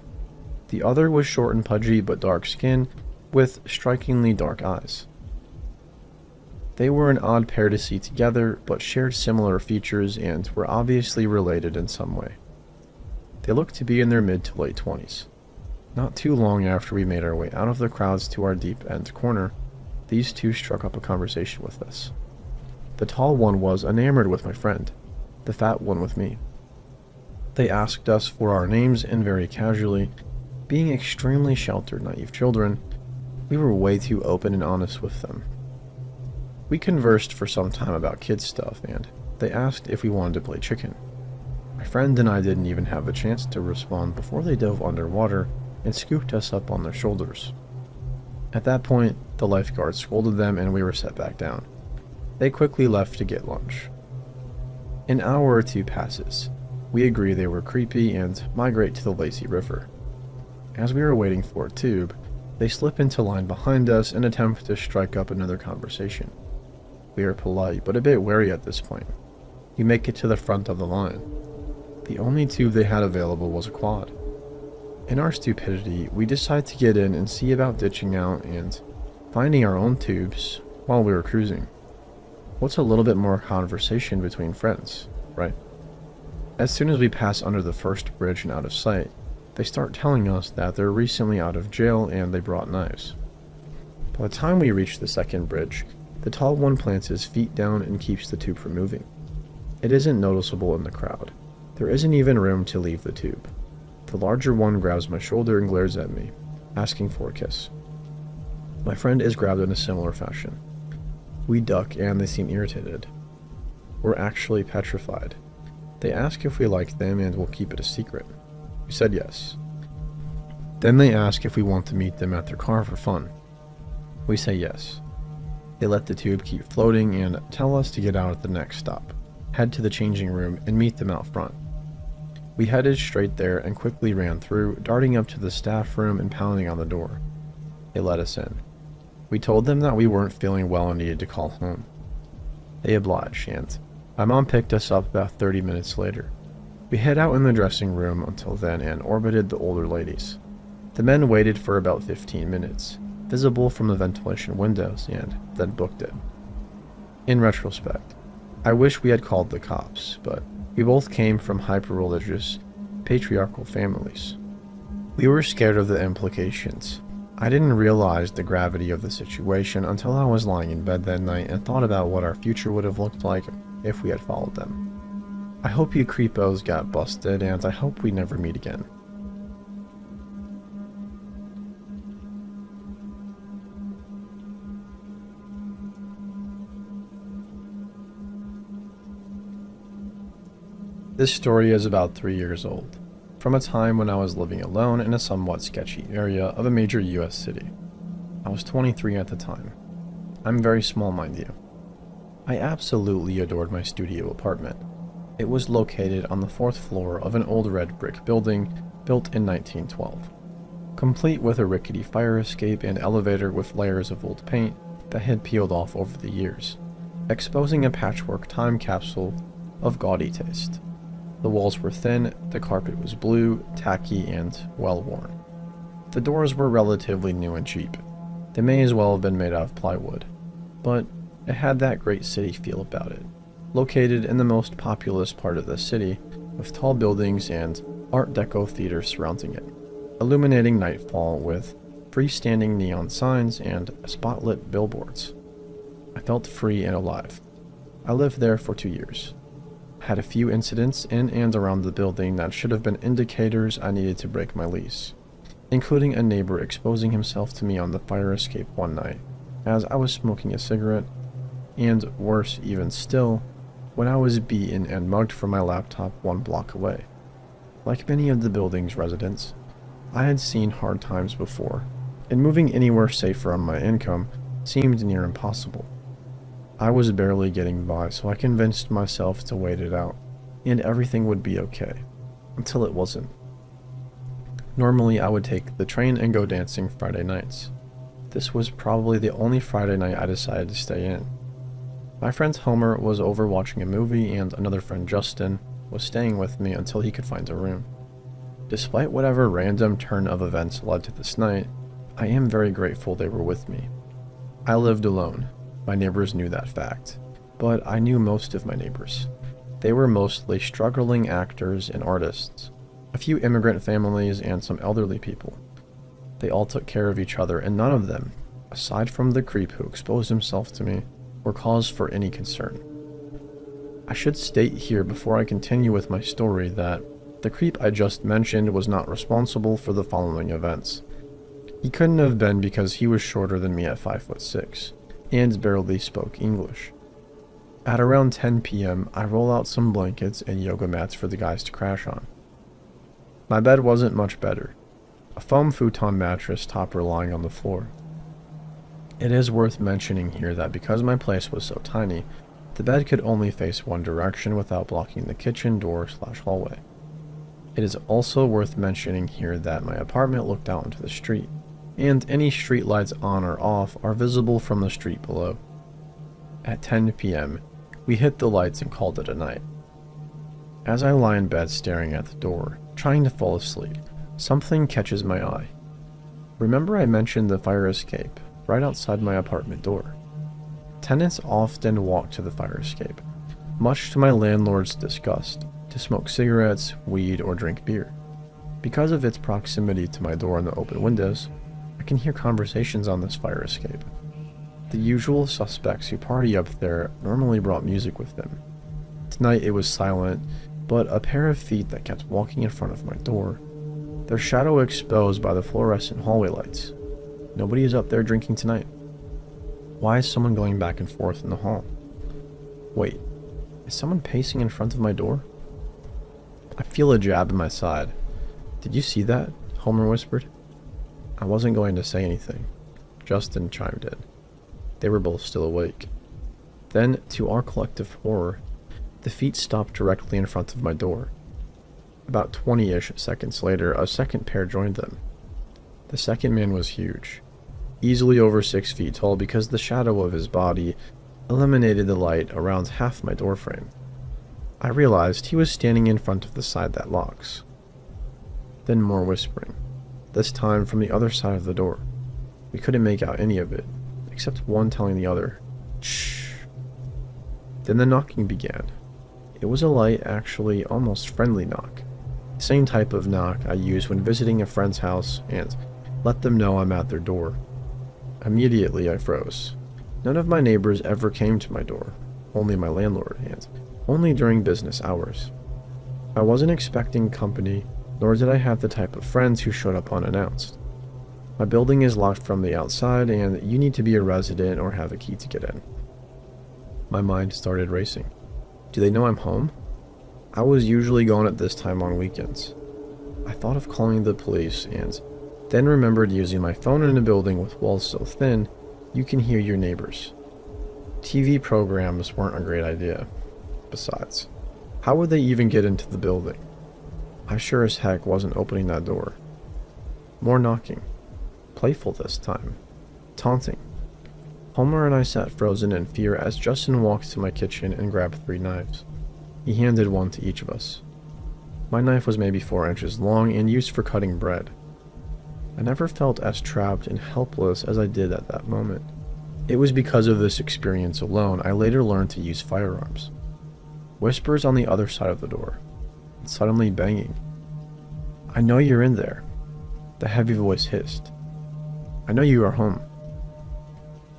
[SPEAKER 1] The other was short and pudgy but dark skin with strikingly dark eyes. They were an odd pair to see together, but shared similar features and were obviously related in some way. They looked to be in their mid to late 20s. Not too long after we made our way out of the crowds to our deep end corner, these two struck up a conversation with us. The tall one was enamored with my friend, the fat one with me. They asked us for our names and very casually, being extremely sheltered, naive children, we were way too open and honest with them. We conversed for some time about kids stuff, and they asked if we wanted to play chicken. My friend and I didn't even have a chance to respond before they dove underwater and scooped us up on their shoulders. At that point, the lifeguard scolded them and we were set back down. They quickly left to get lunch. An hour or two passes. We agree they were creepy and migrate to the lazy river. As we were waiting for a tube, they slip into line behind us and attempt to strike up another conversation. We are polite, but a bit wary at this point. We make it to the front of the line. The only tube they had available was a quad. In our stupidity, we decide to get in and see about ditching out and finding our own tubes while we were cruising. What's a little bit more conversation between friends, right? As soon as we pass under the first bridge and out of sight, they start telling us that they're recently out of jail and they brought knives. By the time we reach the second bridge, the tall one plants his feet down and keeps the tube from moving. It isn't noticeable in the crowd. There isn't even room to leave the tube. The larger one grabs my shoulder and glares at me, asking for a kiss. My friend is grabbed in a similar fashion. We duck and they seem irritated. We're actually petrified. They ask if we like them and we'll keep it a secret. We said yes. Then they ask if we want to meet them at their car for fun. We say yes. They let the tube keep floating and tell us to get out at the next stop, head to the changing room, and meet them out front. We headed straight there and quickly ran through, darting up to the staff room and pounding on the door. They let us in. We told them that we weren't feeling well and needed to call home. They obliged, and my mom picked us up about 30 minutes later. We hid out in the dressing room until then and orbited the older ladies. The men waited for about 15 minutes, visible from the ventilation windows, and then booked it. In retrospect, I wish we had called the cops, but we both came from hyper-religious, patriarchal families. We were scared of the implications. I didn't realize the gravity of the situation until I was lying in bed that night and thought about what our future would have looked like if we had followed them. I hope you creepos got busted, and I hope we never meet again. This story is about 3 years old, from a time when I was living alone in a somewhat sketchy area of a major US city. I was 23 at the time. I'm very small, mind you. I absolutely adored my studio apartment. It was located on the 4th floor of an old red brick building built in 1912, complete with a rickety fire escape and elevator with layers of old paint that had peeled off over the years, exposing a patchwork time capsule of gaudy taste. The walls were thin, the carpet was blue, tacky, and well-worn. The doors were relatively new and cheap. They may as well have been made out of plywood, but it had that great city feel about it. Located in the most populous part of the city, with tall buildings and Art Deco theaters surrounding it, illuminating nightfall with freestanding neon signs and spotlit billboards. I felt free and alive. I lived there for 2 years. Had a few incidents in and around the building that should have been indicators I needed to break my lease, including a neighbor exposing himself to me on the fire escape one night as I was smoking a cigarette, and worse even still, when I was beaten and mugged from my laptop 1 block away. Like many of the building's residents, I had seen hard times before, and moving anywhere safer on my income seemed near impossible. I was barely getting by, so I convinced myself to wait it out, and everything would be okay, until it wasn't. Normally, I would take the train and go dancing Friday nights. This was probably the only Friday night I decided to stay in. My friend Homer was over watching a movie, and another friend, Justin, was staying with me until he could find a room. Despite whatever random turn of events led to this night, I am very grateful they were with me. I lived alone. My neighbors knew that fact, but I knew most of my neighbors. They were mostly struggling actors and artists, a few immigrant families, and some elderly people. They all took care of each other, and none of them, aside from the creep who exposed himself to me, were cause for any concern. I should state here before I continue with my story that the creep I just mentioned was not responsible for the following events. He couldn't have been because he was shorter than me at 5'6", and barely spoke English. At around 10 p.m., I roll out some blankets and yoga mats for the guys to crash on. My bed wasn't much better. A foam futon mattress topper lying on the floor. It is worth mentioning here that because my place was so tiny, the bed could only face one direction without blocking the kitchen door/hallway. It is also worth mentioning here that my apartment looked out into the street, and any street lights on or off are visible from the street below. At 10 p.m., we hit the lights and called it a night. As I lie in bed staring at the door, trying to fall asleep, something catches my eye. Remember I mentioned the fire escape right outside my apartment door? Tenants often walk to the fire escape, much to my landlord's disgust, to smoke cigarettes, weed, or drink beer. Because of its proximity to my door and the open windows, I can hear conversations on this fire escape. The usual suspects who party up there normally brought music with them. Tonight it was silent, but a pair of feet that kept walking in front of my door, their shadow exposed by the fluorescent hallway lights. Nobody is up there drinking tonight. Why is someone going back and forth in the hall? Wait, is someone pacing in front of my door? I feel a jab in my side. Did you see that? Homer whispered. I wasn't going to say anything. Justin chimed in. They were both still awake. Then, to our collective horror, the feet stopped directly in front of my door. About 20-ish seconds later, a second pair joined them. The second man was huge, easily over 6 feet tall because the shadow of his body eliminated the light around half my doorframe. I realized he was standing in front of the side that locks. Then more whispering, this time from the other side of the door. We couldn't make out any of it, except one telling the other, shh. Then the knocking began. It was a light, actually almost friendly knock. The same type of knock I use when visiting a friend's house and let them know I'm at their door. Immediately I froze. None of my neighbors ever came to my door, only my landlord, and only during business hours. I wasn't expecting company, nor did I have the type of friends who showed up unannounced. My building is locked from the outside, and you need to be a resident or have a key to get in. My mind started racing. Do they know I'm home? I was usually gone at this time on weekends. I thought of calling the police and then remembered using my phone in a building with walls so thin you can hear your neighbors. TV programs weren't a great idea. Besides, how would they even get into the building? I sure as heck wasn't opening that door. More knocking. Playful this time. Taunting. Homer and I sat frozen in fear as Justin walked to my kitchen and grabbed 3 knives. He handed one to each of us. My knife was maybe 4 inches long and used for cutting bread. I never felt as trapped and helpless as I did at that moment. It was because of this experience alone I later learned to use firearms. Whispers on the other side of the door, and suddenly banging. I know you're in there, the heavy voice hissed. I know you are home.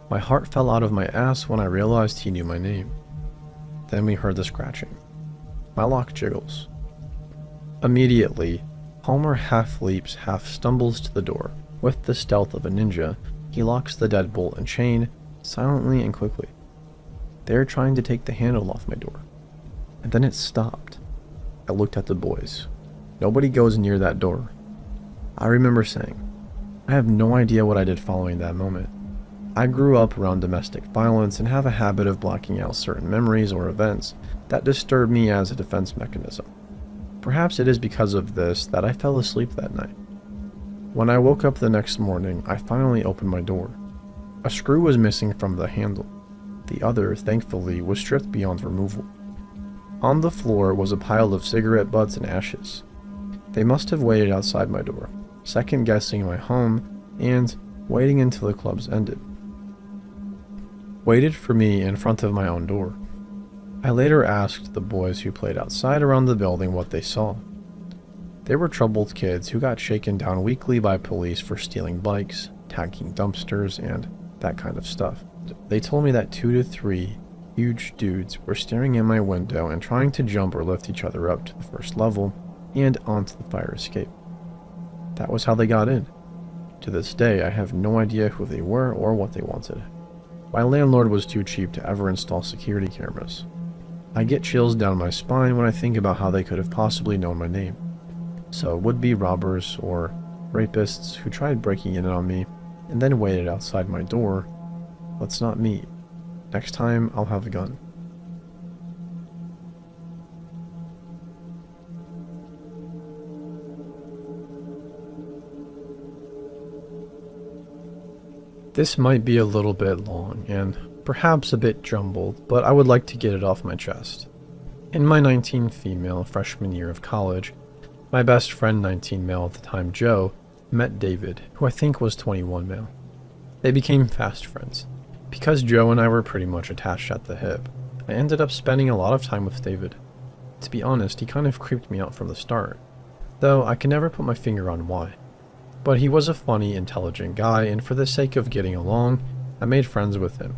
[SPEAKER 1] My heart fell out of my ass when I realized he knew my name. Then we heard the scratching. My lock jiggles. Immediately, Homer half leaps, half stumbles to the door. With the stealth of a ninja, he locks the deadbolt and chain, silently and quickly. They are trying to take the handle off my door. And then it stopped. I looked at the boys. Nobody goes near that door. I remember saying, I have no idea what I did following that moment. I grew up around domestic violence and have a habit of blocking out certain memories or events that disturb me as a defense mechanism. Perhaps it is because of this that I fell asleep that night. When I woke up the next morning, I finally opened my door. A screw was missing from the handle. The other, thankfully, was stripped beyond removal. On the floor was a pile of cigarette butts and ashes. They must have waited outside my door, second-guessing my home and waiting until the clubs ended. Waited for me in front of my own door. I later asked the boys who played outside around the building what they saw. They were troubled kids who got shaken down weekly by police for stealing bikes, tagging dumpsters, and that kind of stuff. They told me that 2 to 3 huge dudes were staring in my window and trying to jump or lift each other up to the first level and onto the fire escape. That was how they got in. To this day, I have no idea who they were or what they wanted. My landlord was too cheap to ever install security cameras. I get chills down my spine when I think about how they could have possibly known my name. So would-be robbers or rapists who tried breaking in on me and then waited outside my door, let's not meet. Next time, I'll have a gun. This might be a little bit long and perhaps a bit jumbled, but I would like to get it off my chest. In my 19 female freshman year of college, my best friend 19 male at the time, Joe, met David, who I think was 21 male. They became fast friends. Because Joe and I were pretty much attached at the hip, I ended up spending a lot of time with David. To be honest, he kind of creeped me out from the start, though I can never put my finger on why. But he was a funny, intelligent guy, and for the sake of getting along, I made friends with him.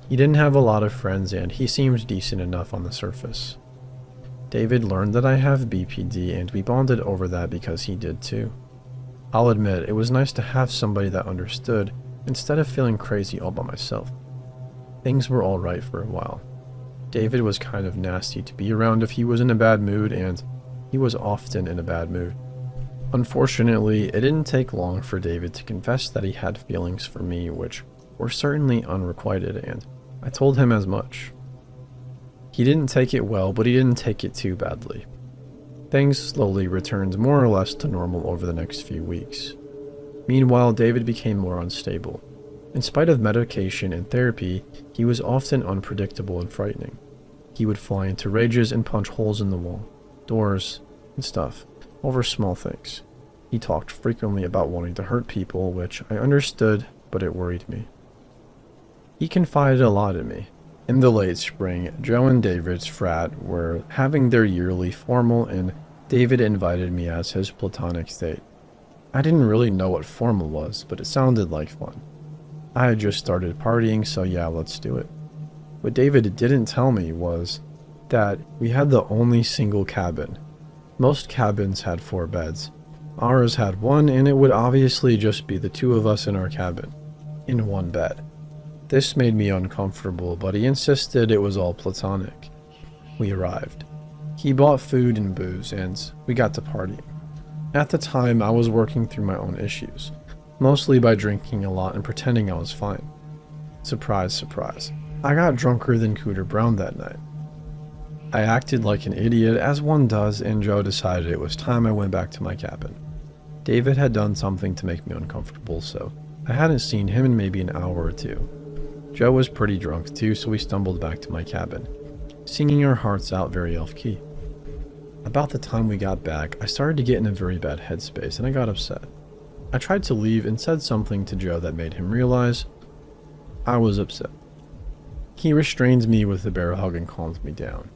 [SPEAKER 1] He didn't have a lot of friends, and he seemed decent enough on the surface. David learned that I have BPD, and we bonded over that because he did too. I'll admit, it was nice to have somebody that understood, instead of feeling crazy all by myself. Things were alright for a while. David was kind of nasty to be around if he was in a bad mood, and he was often in a bad mood. Unfortunately, it didn't take long for David to confess that he had feelings for me, which were certainly unrequited, and I told him as much. He didn't take it well, but he didn't take it too badly. Things slowly returned more or less to normal over the next few weeks. Meanwhile, David became more unstable. In spite of medication and therapy, he was often unpredictable and frightening. He would fly into rages and punch holes in the wall, doors, and stuff, over small things. He talked frequently about wanting to hurt people, which I understood, but it worried me. He confided a lot in me. In the late spring, Joe and David's frat were having their yearly formal, and David invited me as his platonic date. I didn't really know what formal was, but it sounded like fun. I had just started partying, so yeah, let's do it. What David didn't tell me was that we had the only single cabin. Most cabins had 4 beds. Ours had 1, and it would obviously just be the 2 of us in our cabin, in 1 bed. This made me uncomfortable, but he insisted it was all platonic. We arrived. He bought food and booze, and we got to partying. At the time, I was working through my own issues, mostly by drinking a lot and pretending I was fine. Surprise, surprise. I got drunker than Cooter Brown that night. I acted like an idiot, as one does, and Joe decided it was time I went back to my cabin. David had done something to make me uncomfortable, so I hadn't seen him in maybe an hour or 2. Joe was pretty drunk too, so we stumbled back to my cabin, singing our hearts out very off-key. About the time we got back, I started to get in a very bad headspace, and I got upset. I tried to leave and said something to Joe that made him realize I was upset. He restrained me with a bear hug and calmed me down.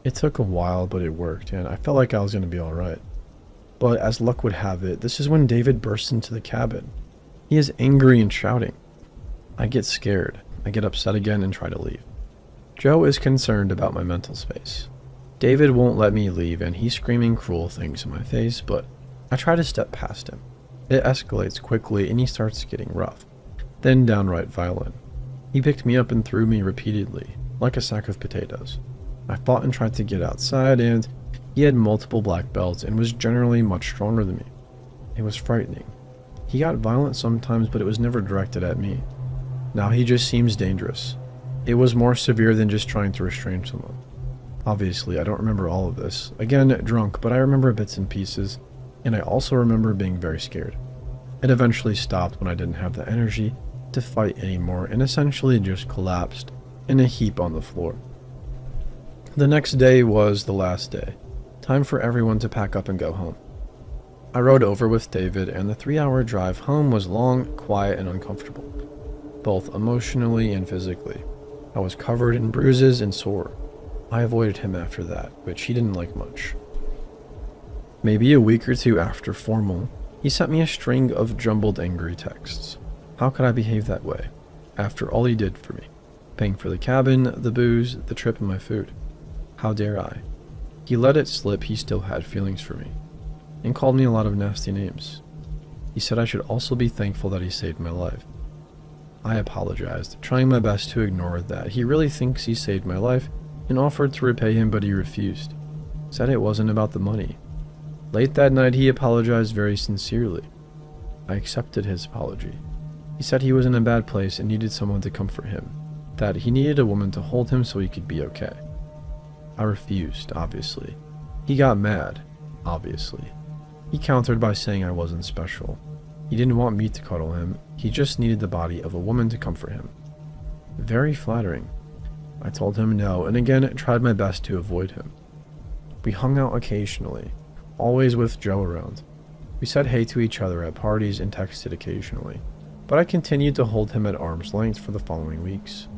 [SPEAKER 1] It took a while, but it worked, and I felt like I was going to be alright. But as luck would have it, this is when David bursts into the cabin. He is angry and shouting. I get scared. I get upset again and try to leave. Joe is concerned about my mental space. David won't let me leave, and he's screaming cruel things in my face, but I try to step past him. It escalates quickly, and he starts getting rough, then downright violent. He picked me up and threw me repeatedly, like a sack of potatoes. I fought and tried to get outside, and he had multiple black belts and was generally much stronger than me. It was frightening. He got violent sometimes, but it was never directed at me. Now he just seems dangerous. It was more severe than just trying to restrain someone. Obviously, I don't remember all of this. Again, drunk, but I remember bits and pieces, and I also remember being very scared. It eventually stopped when I didn't have the energy to fight anymore and essentially just collapsed in a heap on the floor. The next day was the last day. Time for everyone to pack up and go home. I rode over with David, and the 3-hour drive home was long, quiet, and uncomfortable, both emotionally and physically. I was covered in bruises and sore. I avoided him after that, which he didn't like much. Maybe a week or two after formal, he sent me a string of jumbled angry texts. How could I behave that way, after all he did for me? Paying for the cabin, the booze, the trip, and my food. How dare I? He let it slip he still had feelings for me, and called me a lot of nasty names. He said I should also be thankful that he saved my life. I apologized, trying my best to ignore that he really thinks he saved my life, and offered to repay him, but he refused. Said it wasn't about the money. Late that night, he apologized very sincerely. I accepted his apology. He said he was in a bad place and needed someone to comfort him, that he needed a woman to hold him so he could be okay. I refused, obviously. He got mad, obviously. He countered by saying I wasn't special. He didn't want me to cuddle him, he just needed the body of a woman to comfort him. Very flattering. I told him no, and again tried my best to avoid him. We hung out occasionally, always with Joe around. We said hey to each other at parties and texted occasionally, but I continued to hold him at arm's length for the following weeks.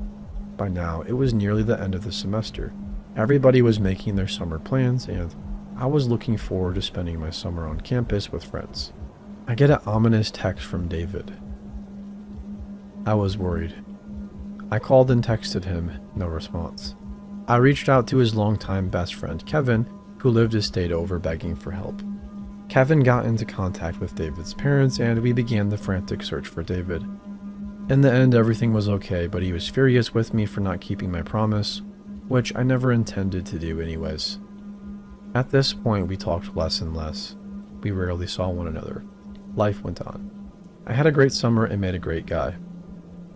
[SPEAKER 1] By now, it was nearly the end of the semester. Everybody was making their summer plans, and I was looking forward to spending my summer on campus with friends. I get an ominous text from David. I was worried. I called and texted him, no response. I reached out to his longtime best friend, Kevin, who lived a state over begging for help. Kevin got into contact with David's parents, and we began the frantic search for David. In the end, everything was okay, but he was furious with me for not keeping my promise, which I never intended to do anyways. At this point, we talked less and less. We rarely saw one another. Life went on. I had a great summer and made a great guy.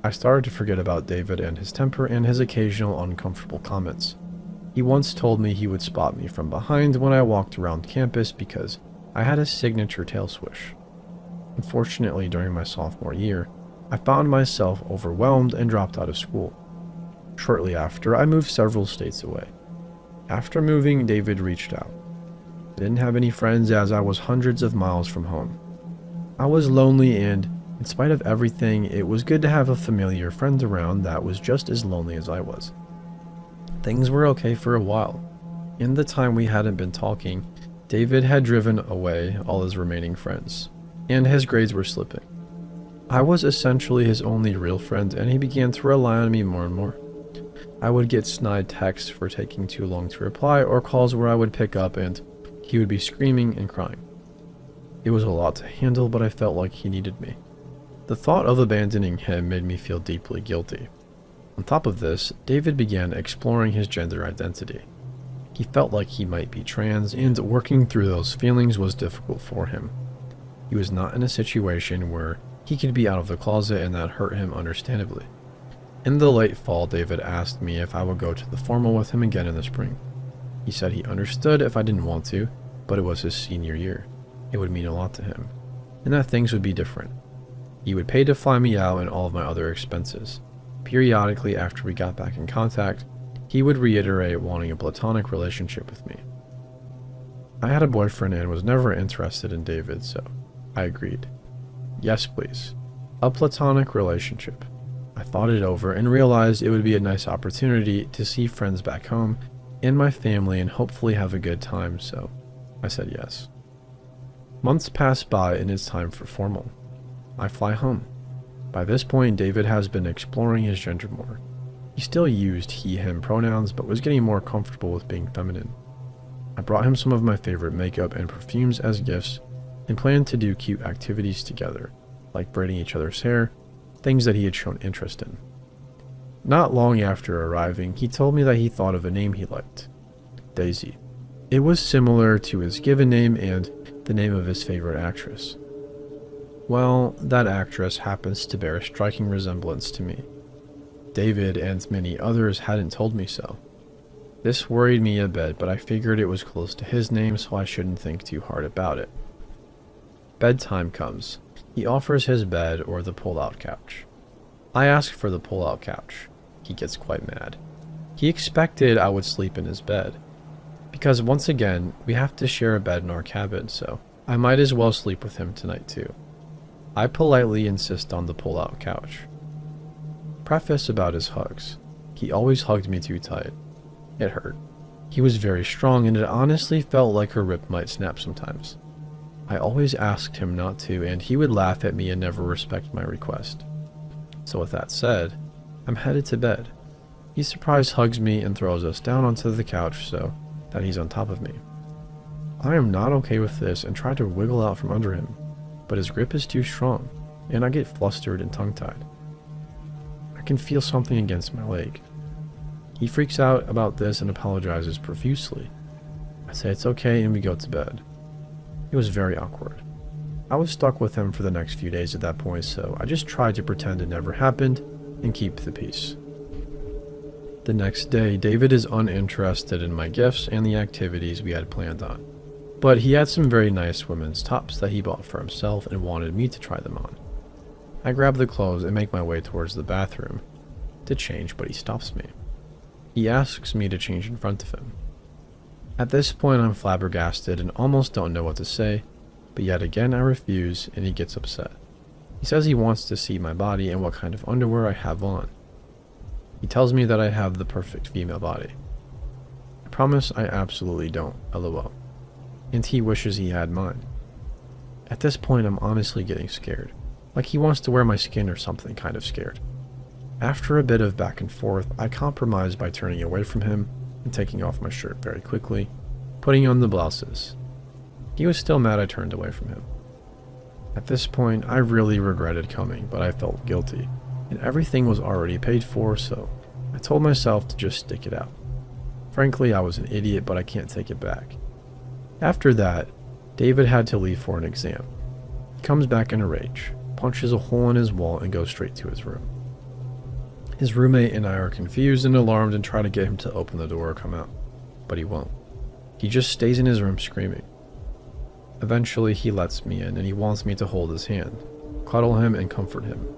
[SPEAKER 1] I started to forget about David and his temper and his occasional uncomfortable comments. He once told me he would spot me from behind when I walked around campus because I had a signature tail swish. Unfortunately, during my sophomore year, I found myself overwhelmed and dropped out of school. Shortly after, I moved several states away. After moving, David reached out. I didn't have any friends as I was hundreds of miles from home. I was lonely, and in spite of everything, it was good to have a familiar friend around that was just as lonely as I was. Things were okay for a while. In the time we hadn't been talking, David had driven away all his remaining friends, and his grades were slipping. I was essentially his only real friend, and he began to rely on me more and more. I would get snide texts for taking too long to reply, or calls where I would pick up and he would be screaming and crying. It was a lot to handle, but I felt like he needed me. The thought of abandoning him made me feel deeply guilty. On top of this, David began exploring his gender identity. He felt like he might be trans, and working through those feelings was difficult for him. He was not in a situation where he could be out of the closet, and that hurt him understandably. In the late fall, David asked me if I would go to the formal with him again in the spring. He said he understood if I didn't want to, but it was his senior year. It would mean a lot to him, and that things would be different. He would pay to fly me out and all of my other expenses. Periodically, after we got back in contact, he would reiterate wanting a platonic relationship with me. I had a boyfriend and was never interested in David, so I agreed. Yes, please. A platonic relationship. I thought it over and realized it would be a nice opportunity to see friends back home and my family and hopefully have a good time, so I said yes. Months pass by and it's time for formal. I fly home. By this point, David has been exploring his gender more. He still used he/him pronouns, but was getting more comfortable with being feminine. I brought him some of my favorite makeup and perfumes as gifts and planned to do cute activities together, like braiding each other's hair, things that he had shown interest in. Not long after arriving, he told me that he thought of a name he liked. Daisy. It was similar to his given name and the name of his favorite actress. Well, that actress happens to bear a striking resemblance to me. David and many others hadn't told me so. This worried me a bit, but I figured it was close to his name, so I shouldn't think too hard about it. Bedtime comes. He offers his bed or the pull-out couch. I ask for the pull-out couch. He gets quite mad. He expected I would sleep in his bed, because once again, we have to share a bed in our cabin, so I might as well sleep with him tonight too. I politely insist on the pull-out couch. Preface about his hugs. He always hugged me too tight. It hurt. He was very strong, and it honestly felt like her rib might snap sometimes. I always asked him not to, and he would laugh at me and never respect my request. So with that said, I'm headed to bed. He surprise hugs me and throws us down onto the couch so that he's on top of me. I am not okay with this and try to wiggle out from under him, but his grip is too strong, and I get flustered and tongue-tied. I can feel something against my leg. He freaks out about this and apologizes profusely. I say it's okay and we go to bed. It was very awkward. I was stuck with him for the next few days at that point, so I just tried to pretend it never happened and keep the peace. The next day, David is uninterested in my gifts and the activities we had planned on, but he had some very nice women's tops that he bought for himself and wanted me to try them on. I grab the clothes and make my way towards the bathroom to change, but he stops me. He asks me to change in front of him. At this point, I'm flabbergasted and almost don't know what to say, but yet again I refuse and he gets upset. He says he wants to see my body and what kind of underwear I have on. He tells me that I have the perfect female body. I promise I absolutely don't, lol. And he wishes he had mine. At this point, I'm honestly getting scared. Like he wants to wear my skin or something, kind of scared. After a bit of back and forth, I compromise by turning away from him and taking off my shirt very quickly, putting on the blouses. He was still mad I turned away from him. At this point, I really regretted coming, but I felt guilty, and everything was already paid for, so I told myself to just stick it out. Frankly, I was an idiot, but I can't take it back. After that, David had to leave for an exam. He comes back in a rage, punches a hole in his wall, and goes straight to his room. His roommate and I are confused and alarmed and try to get him to open the door or come out, but he won't. He just stays in his room screaming. Eventually, he lets me in and he wants me to hold his hand, cuddle him, and comfort him.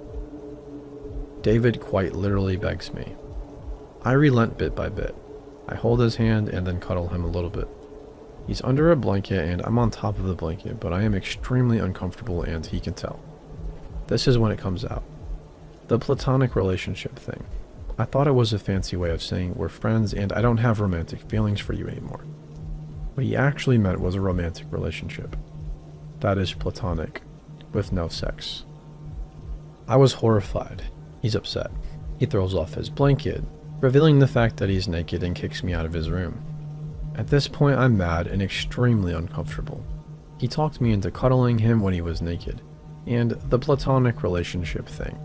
[SPEAKER 1] David quite literally begs me. I relent bit by bit. I hold his hand and then cuddle him a little bit. He's under a blanket and I'm on top of the blanket, but I am extremely uncomfortable and he can tell. This is when it comes out. The platonic relationship thing. I thought it was a fancy way of saying we're friends and I don't have romantic feelings for you anymore. What he actually meant was a romantic relationship. That is platonic, with no sex. I was horrified. He's upset. He throws off his blanket, revealing the fact that he's naked, and kicks me out of his room. At this point, I'm mad and extremely uncomfortable. He talked me into cuddling him when he was naked, and the platonic relationship thing.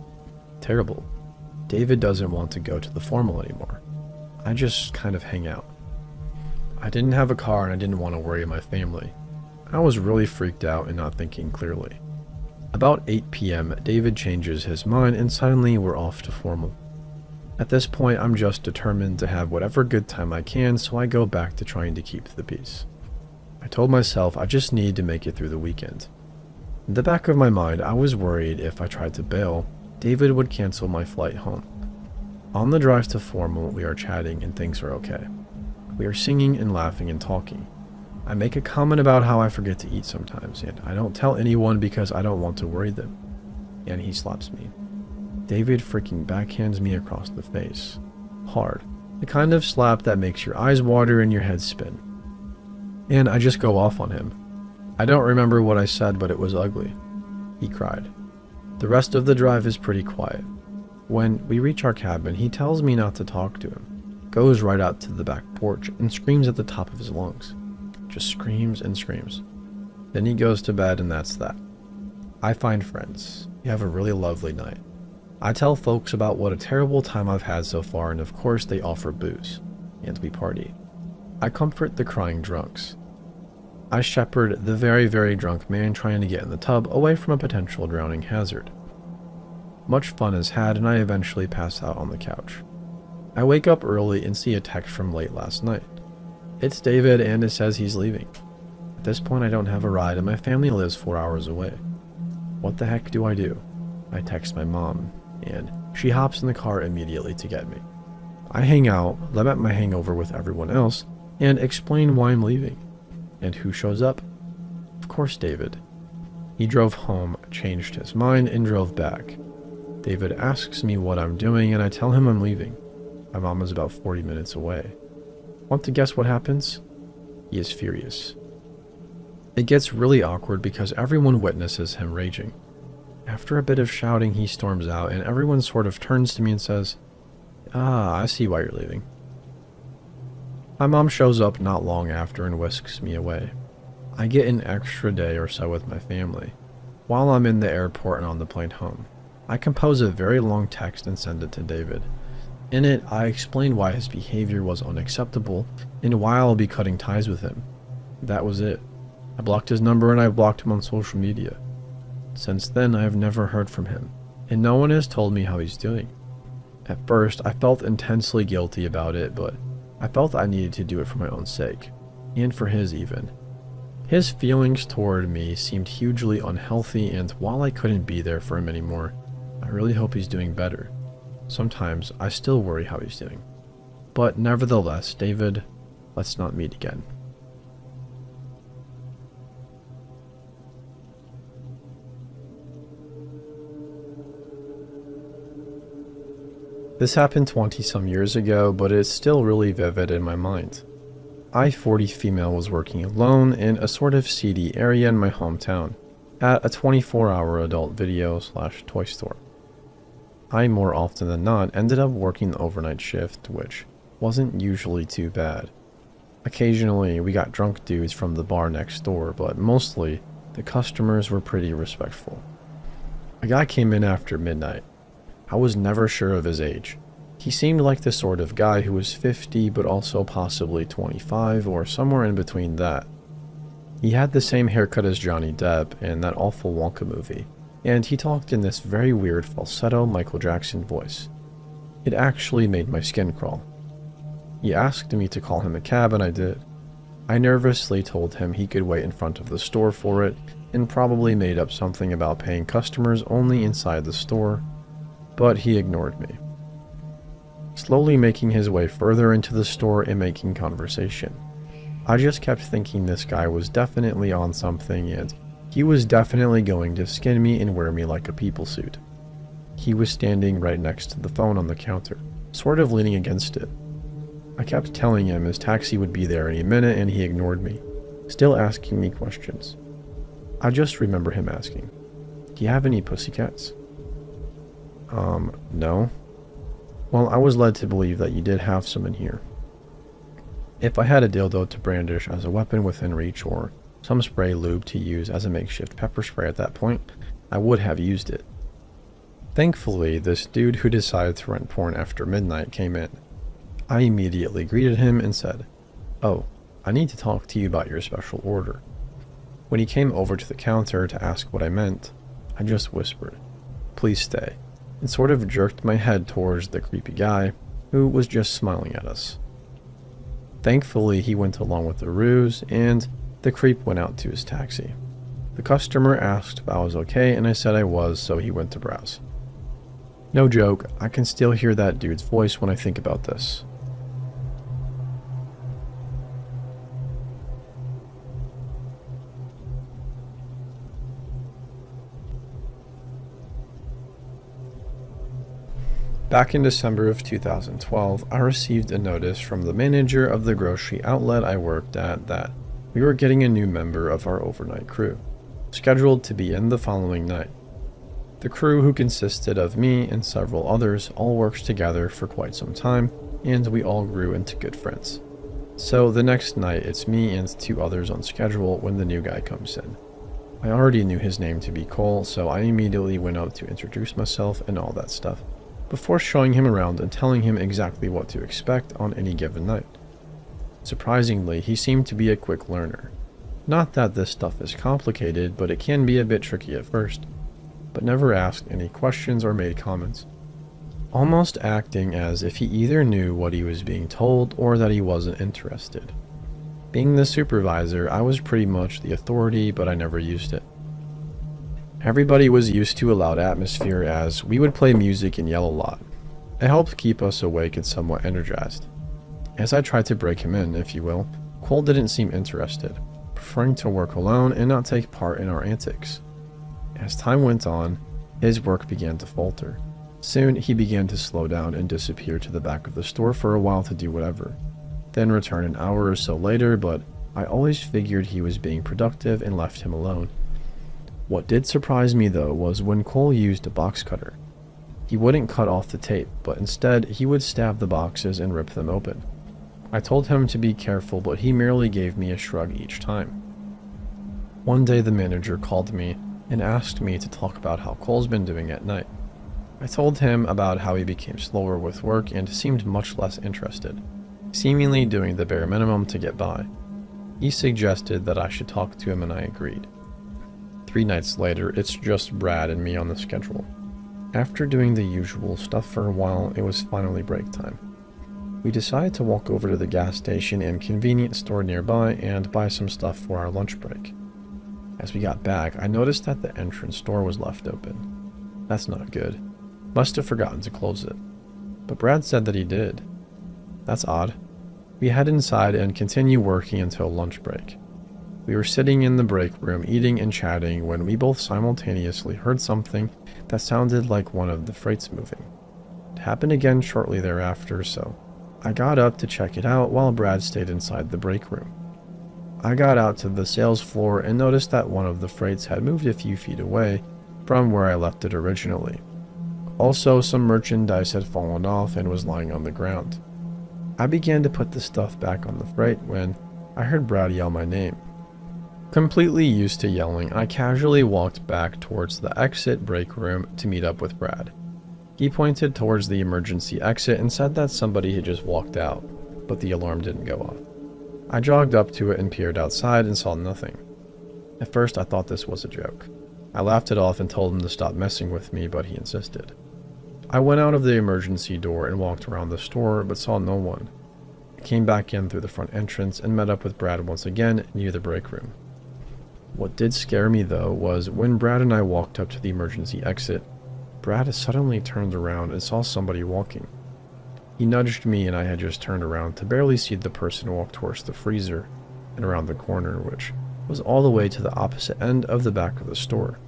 [SPEAKER 1] Terrible. David doesn't want to go to the formal anymore. I just kind of hang out. I didn't have a car and I didn't want to worry my family. I was really freaked out and not thinking clearly. About 8 p.m., David changes his mind and suddenly we're off to formal. At this point, I'm just determined to have whatever good time I can, so I go back to trying to keep the peace. I told myself I just need to make it through the weekend. In the back of my mind, I was worried if I tried to bail, David would cancel my flight home. On the drive to formal, we are chatting and things are okay. We are singing and laughing and talking. I make a comment about how I forget to eat sometimes, and I don't tell anyone because I don't want to worry them. And he slaps me. David freaking backhands me across the face. Hard. The kind of slap that makes your eyes water and your head spin. And I just go off on him. I don't remember what I said, but it was ugly. He cried. The rest of the drive is pretty quiet. When we reach our cabin, he tells me not to talk to him. Goes right out to the back porch and screams at the top of his lungs. Just screams and screams. Then he goes to bed and that's that. I find friends. We have a really lovely night. I tell folks about what a terrible time I've had so far, and of course they offer booze. And we party. I comfort the crying drunks. I shepherd the very, very drunk man trying to get in the tub away from a potential drowning hazard. Much fun is had and I eventually pass out on the couch. I wake up early and see a text from late last night. It's David and it says he's leaving. At this point I don't have a ride and my family lives 4 hours away. What the heck do? I text my mom and she hops in the car immediately to get me. I hang out, lament my hangover with everyone else, and explain why I'm leaving. And who shows up? Of course, David. He drove home, changed his mind, and drove back. David asks me what I'm doing, and I tell him I'm leaving. My mom is about 40 minutes away. Want to guess what happens? He is furious. It gets really awkward because everyone witnesses him raging. After a bit of shouting, he storms out, and everyone sort of turns to me and says, "Ah, I see why you're leaving." My mom shows up not long after and whisks me away. I get an extra day or so with my family. While I'm in the airport and on the plane home, I compose a very long text and send it to David. In it, I explain why his behavior was unacceptable and why I'll be cutting ties with him. That was it. I blocked his number and I blocked him on social media. Since then, I have never heard from him, and no one has told me how he's doing. At first, I felt intensely guilty about it, but I felt I needed to do it for my own sake, and for his even. His feelings toward me seemed hugely unhealthy, and while I couldn't be there for him anymore, I really hope he's doing better. Sometimes I still worry how he's doing. But nevertheless, David, let's not meet again. This happened 20-some years ago, but it's still really vivid in my mind. I, 40 female, was working alone in a sort of seedy area in my hometown, at a 24-hour adult video/toy store. I, more often than not, ended up working the overnight shift, which wasn't usually too bad. Occasionally, we got drunk dudes from the bar next door, but mostly, the customers were pretty respectful. A guy came in after midnight. I was never sure of his age. He seemed like the sort of guy who was 50 but also possibly 25 or somewhere in between that. He had the same haircut as Johnny Depp in that awful Wonka movie, and he talked in this very weird falsetto Michael Jackson voice. It actually made my skin crawl. He asked me to call him a cab and I did. I nervously told him he could wait in front of the store for it and probably made up something about paying customers only inside the store, but he ignored me. Slowly making his way further into the store and making conversation. I just kept thinking this guy was definitely on something and he was definitely going to skin me and wear me like a people suit. He was standing right next to the phone on the counter, sort of leaning against it. I kept telling him his taxi would be there any minute and he ignored me, still asking me questions. I just remember him asking, "Do you have any pussycats?" No. Well, I was led to believe that you did have some in here. If I had a dildo to brandish as a weapon within reach or some spray lube to use as a makeshift pepper spray at that point, I would have used it. Thankfully, this dude who decided to rent porn after midnight came in. I immediately greeted him and said, "Oh, I need to talk to you about your special order." When he came over to the counter to ask what I meant, I just whispered, "Please stay," and sort of jerked my head towards the creepy guy, who was just smiling at us. Thankfully, he went along with the ruse, and the creep went out to his taxi. The customer asked if I was okay, and I said I was, so he went to browse. No joke, I can still hear that dude's voice when I think about this. Back in December of 2012, I received a notice from the manager of the grocery outlet I worked at that we were getting a new member of our overnight crew, scheduled to be in the following night. The crew, who consisted of me and several others, all worked together for quite some time, and we all grew into good friends. So the next night, it's me and two others on schedule when the new guy comes in. I already knew his name to be Cole, so I immediately went up to introduce myself and all that stuff, before showing him around and telling him exactly what to expect on any given night. Surprisingly, he seemed to be a quick learner. Not that this stuff is complicated, but it can be a bit tricky at first, but never asked any questions or made comments, almost acting as if he either knew what he was being told or that he wasn't interested. Being the supervisor, I was pretty much the authority, but I never used it. Everybody was used to a loud atmosphere as we would play music and yell a lot. It helped keep us awake and somewhat energized. As I tried to break him in, if you will, Cole didn't seem interested, preferring to work alone and not take part in our antics. As time went on, his work began to falter. Soon, he began to slow down and disappear to the back of the store for a while to do whatever, then return an hour or so later, but I always figured he was being productive and left him alone. What did surprise me though was when Cole used a box cutter. He wouldn't cut off the tape, but instead he would stab the boxes and rip them open. I told him to be careful, but he merely gave me a shrug each time. One day the manager called me and asked me to talk about how Cole's been doing at night. I told him about how he became slower with work and seemed much less interested, seemingly doing the bare minimum to get by. He suggested that I should talk to him and I agreed. 3 nights later, it's just Brad and me on the schedule. After doing the usual stuff for a while, it was finally break time. We decided to walk over to the gas station and convenience store nearby and buy some stuff for our lunch break. As we got back, I noticed that the entrance door was left open. That's not good. Must have forgotten to close it. But Brad said that he did. That's odd. We head inside and continue working until lunch break. We were sitting in the break room eating and chatting when we both simultaneously heard something that sounded like one of the freights moving. It happened again shortly thereafter, so I got up to check it out while Brad stayed inside the break room. I got out to the sales floor and noticed that one of the freights had moved a few feet away from where I left it originally. Also, some merchandise had fallen off and was lying on the ground. I began to put the stuff back on the freight when I heard Brad yell my name. Completely used to yelling, I casually walked back towards the exit break room to meet up with Brad. He pointed towards the emergency exit and said that somebody had just walked out, but the alarm didn't go off. I jogged up to it and peered outside and saw nothing. At first I thought this was a joke. I laughed it off and told him to stop messing with me, but he insisted. I went out of the emergency door and walked around the store, but saw no one. I came back in through the front entrance and met up with Brad once again near the break room. What did scare me though was when Brad and I walked up to the emergency exit, Brad suddenly turned around and saw somebody walking. He nudged me and I had just turned around to barely see the person walk towards the freezer and around the corner, which was all the way to the opposite end of the back of the store.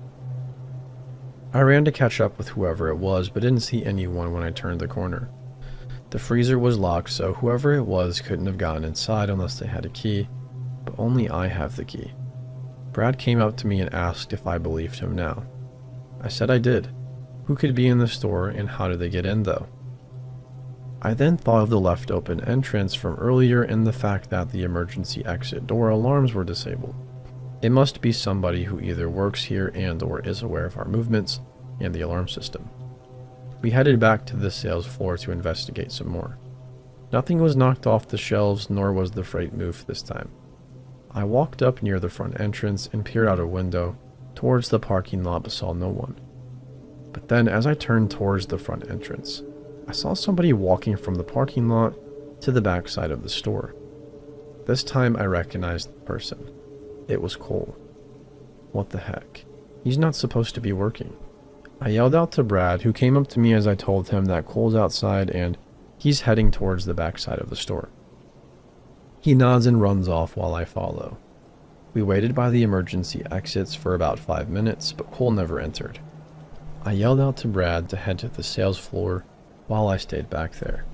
[SPEAKER 1] I ran to catch up with whoever it was, but didn't see anyone when I turned the corner. The freezer was locked, so whoever it was couldn't have gotten inside unless they had a key, but only I have the key. Brad came up to me and asked if I believed him now. I said I did. Who could be in the store and how did they get in though? I then thought of the left open entrance from earlier and the fact that the emergency exit door alarms were disabled. It must be somebody who either works here and or is aware of our movements and the alarm system. We headed back to the sales floor to investigate some more. Nothing was knocked off the shelves, nor was the freight moved this time. I walked up near the front entrance and peered out a window towards the parking lot but saw no one. But then as I turned towards the front entrance, I saw somebody walking from the parking lot to the back side of the store. This time I recognized the person. It was Cole. What the heck? He's not supposed to be working. I yelled out to Brad, who came up to me as I told him that Cole's outside and he's heading towards the back side of the store. He nods and runs off while I follow. We waited by the emergency exits for about 5 minutes, but Cole never entered. I yelled out to Brad to head to the sales floor while I stayed back there.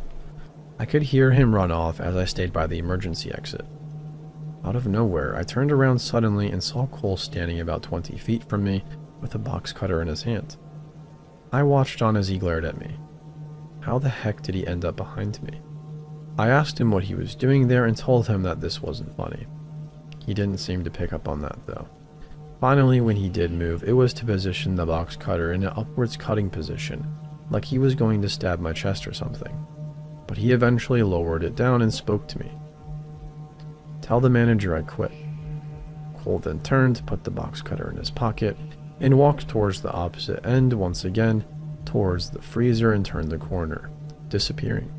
[SPEAKER 1] I could hear him run off as I stayed by the emergency exit. Out of nowhere, I turned around suddenly and saw Cole standing about 20 feet from me with a box cutter in his hand. I watched on as he glared at me. How the heck did he end up behind me? I asked him what he was doing there and told him that this wasn't funny. He didn't seem to pick up on that though. Finally, when he did move, it was to position the box cutter in an upwards cutting position, like he was going to stab my chest or something. But he eventually lowered it down and spoke to me. Tell the manager I quit. Cole then turned, put the box cutter in his pocket, and walked towards the opposite end once again, towards the freezer and turned the corner, disappearing.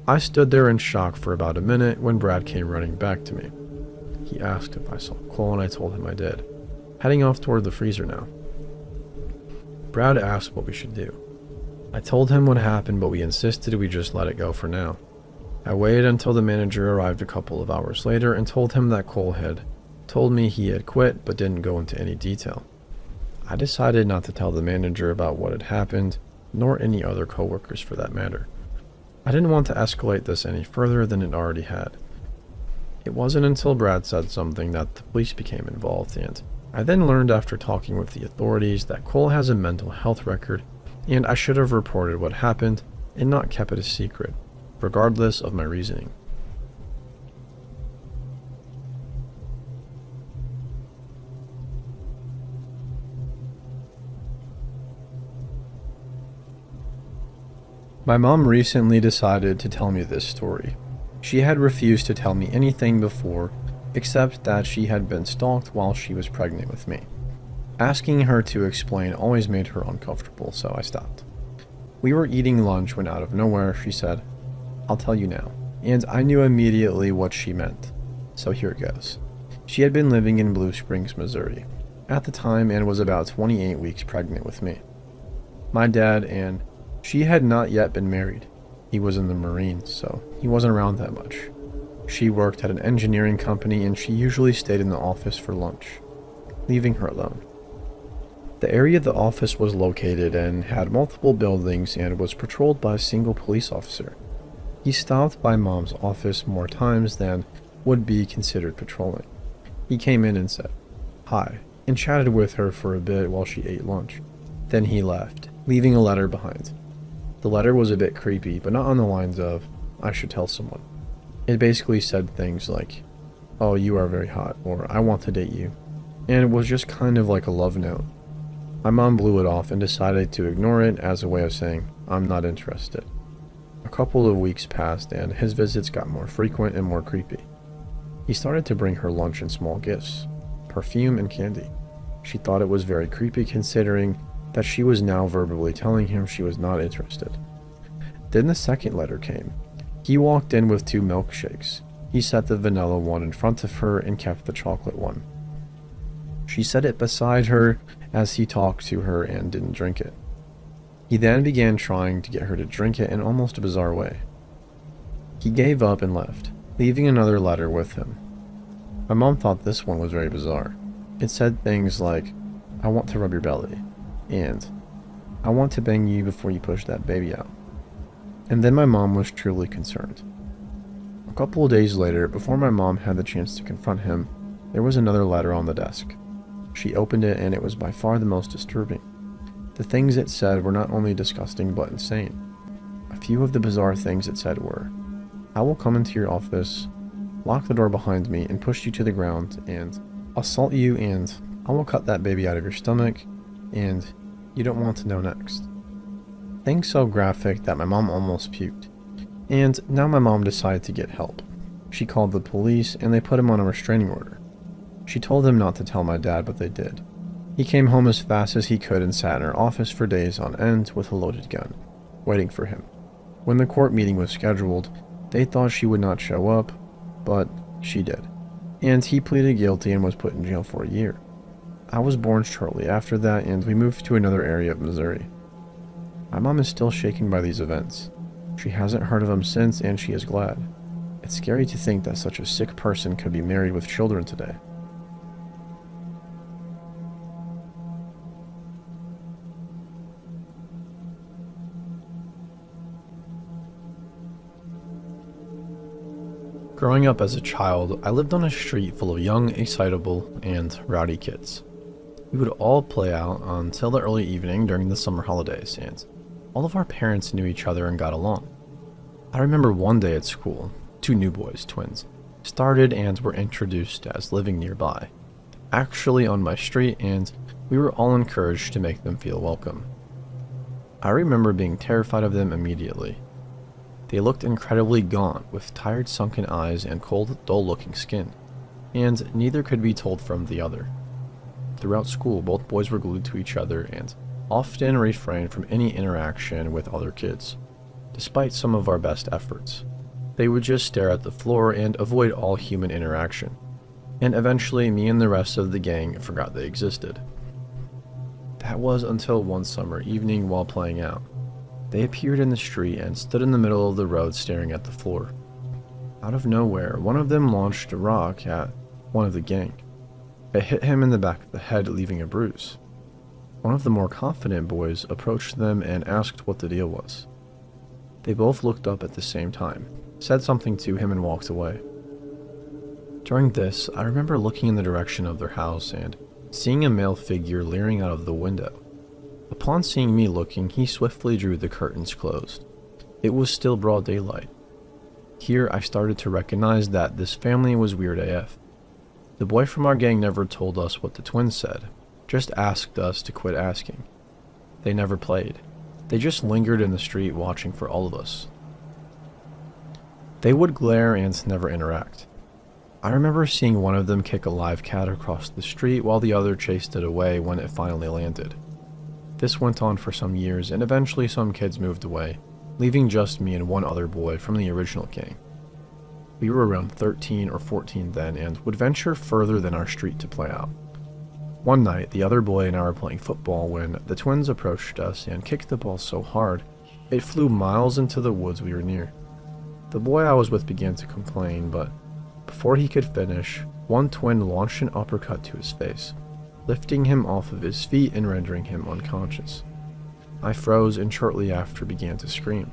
[SPEAKER 1] I stood there in shock for about a minute when Brad came running back to me. He asked if I saw Cole and I told him I did, heading off toward the freezer now. Brad asked what we should do. I told him what happened, but we insisted we just let it go for now. I waited until the manager arrived a couple of hours later and told him that Cole had told me he had quit but didn't go into any detail. I decided not to tell the manager about what had happened, nor any other coworkers for that matter. I didn't want to escalate this any further than it already had. It wasn't until Brad said something that the police became involved, and I then learned after talking with the authorities that Cole has a mental health record, and I should have reported what happened and not kept it a secret, regardless of my reasoning. My mom recently decided to tell me this story. She had refused to tell me anything before, except that she had been stalked while she was pregnant with me. Asking her to explain always made her uncomfortable, so I stopped. We were eating lunch when out of nowhere she said, "I'll tell you now," and I knew immediately what she meant. So here it goes. She had been living in Blue Springs, Missouri, at the time and was about 28 weeks pregnant with me. My dad and she had not yet been married. He was in the Marines, so he wasn't around that much. She worked at an engineering company and she usually stayed in the office for lunch, leaving her alone. The area the office was located in had multiple buildings and was patrolled by a single police officer. He stopped by Mom's office more times than would be considered patrolling. He came in and said, "Hi," and chatted with her for a bit while she ate lunch. Then he left, leaving a letter behind. The letter was a bit creepy, but not on the lines of, "I should tell someone." It basically said things like, "Oh, you are very hot," or "I want to date you," and it was just kind of like a love note. My mom blew it off and decided to ignore it as a way of saying, "I'm not interested." A couple of weeks passed and his visits got more frequent and more creepy. He started to bring her lunch and small gifts, perfume and candy. She thought it was very creepy considering that she was now verbally telling him she was not interested. Then the second letter came. He walked in with 2 milkshakes. He set the vanilla one in front of her and kept the chocolate one. She set it beside her as he talked to her and didn't drink it. He then began trying to get her to drink it in almost a bizarre way. He gave up and left, leaving another letter with him. My mom thought this one was very bizarre. It said things like, "I want to rub your belly," and "I want to bang you before you push that baby out." And then my mom was truly concerned. A couple of days later, before my mom had the chance to confront him, there was another letter on the desk. She opened it and it was by far the most disturbing. The things it said were not only disgusting but insane. A few of the bizarre things it said were, "I will come into your office, lock the door behind me and push you to the ground and assault you, and I will cut that baby out of your stomach, and you don't want to know next." Things so graphic that my mom almost puked. And now my mom decided to get help. She called the police and they put him on a restraining order. She told them not to tell my dad, but they did. He came home as fast as he could and sat in her office for days on end with a loaded gun, waiting for him. When the court meeting was scheduled, they thought she would not show up, but she did. And he pleaded guilty and was put in jail for a year. I was born shortly after that and we moved to another area of Missouri. My mom is still shaken by these events. She hasn't heard of him since and she is glad. It's scary to think that such a sick person could be married with children today. Growing up as a child, I lived on a street full of young, excitable, and rowdy kids. We would all play out until the early evening during the summer holidays, and all of our parents knew each other and got along. I remember one day at school, 2 new boys, twins, started and were introduced as living nearby, actually on my street, and we were all encouraged to make them feel welcome. I remember being terrified of them immediately. They looked incredibly gaunt, with tired sunken eyes and cold, dull-looking skin, and neither could be told from the other. Throughout school, both boys were glued to each other and often refrained from any interaction with other kids. Despite some of our best efforts, they would just stare at the floor and avoid all human interaction, and eventually me and the rest of the gang forgot they existed. That was until one summer evening while playing out. They appeared in the street and stood in the middle of the road staring at the floor. Out of nowhere, one of them launched a rock at one of the gang. It hit him in the back of the head, leaving a bruise. One of the more confident boys approached them and asked what the deal was. They both looked up at the same time, said something to him and walked away. During this, I remember looking in the direction of their house and seeing a male figure leering out of the window. Upon seeing me looking, he swiftly drew the curtains closed. It was still broad daylight. Here, I started to recognize that this family was weird AF. The boy from our gang never told us what the twins said, just asked us to quit asking. They never played. They just lingered in the street watching for all of us. They would glare and never interact. I remember seeing one of them kick a live cat across the street while the other chased it away when it finally landed. This went on for some years, and eventually some kids moved away, leaving just me and one other boy from the original gang. We were around 13 or 14 then and would venture further than our street to play out. One night, the other boy and I were playing football when the twins approached us and kicked the ball so hard, it flew miles into the woods we were near. The boy I was with began to complain, but before he could finish, one twin launched an uppercut to his face, lifting him off of his feet and rendering him unconscious. I froze and shortly after began to scream.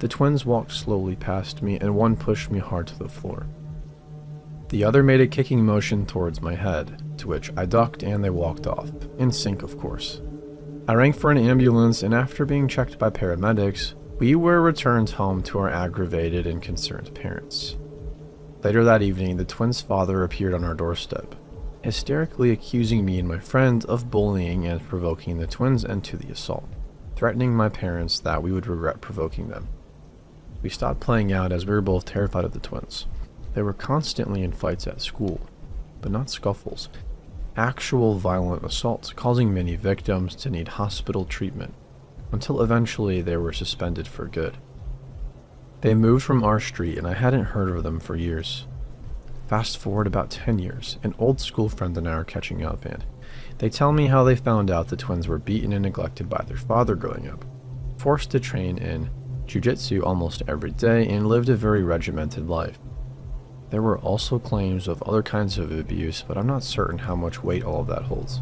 [SPEAKER 1] The twins walked slowly past me and one pushed me hard to the floor. The other made a kicking motion towards my head, to which I ducked and they walked off, in sync of course. I rang for an ambulance and after being checked by paramedics, we were returned home to our aggravated and concerned parents. Later that evening, the twins' father appeared on our doorstep, hysterically accusing me and my friend of bullying and provoking the twins into the assault, threatening my parents that we would regret provoking them. We stopped playing out as we were both terrified of the twins. They were constantly in fights at school, but not scuffles. Actual violent assaults, causing many victims to need hospital treatment, until eventually they were suspended for good. They moved from our street and I hadn't heard of them for years. Fast forward about 10 years, an old school friend and I are catching up and they tell me how they found out the twins were beaten and neglected by their father growing up, forced to train in jiu-jitsu almost every day and lived a very regimented life. There were also claims of other kinds of abuse, but I'm not certain how much weight all of that holds.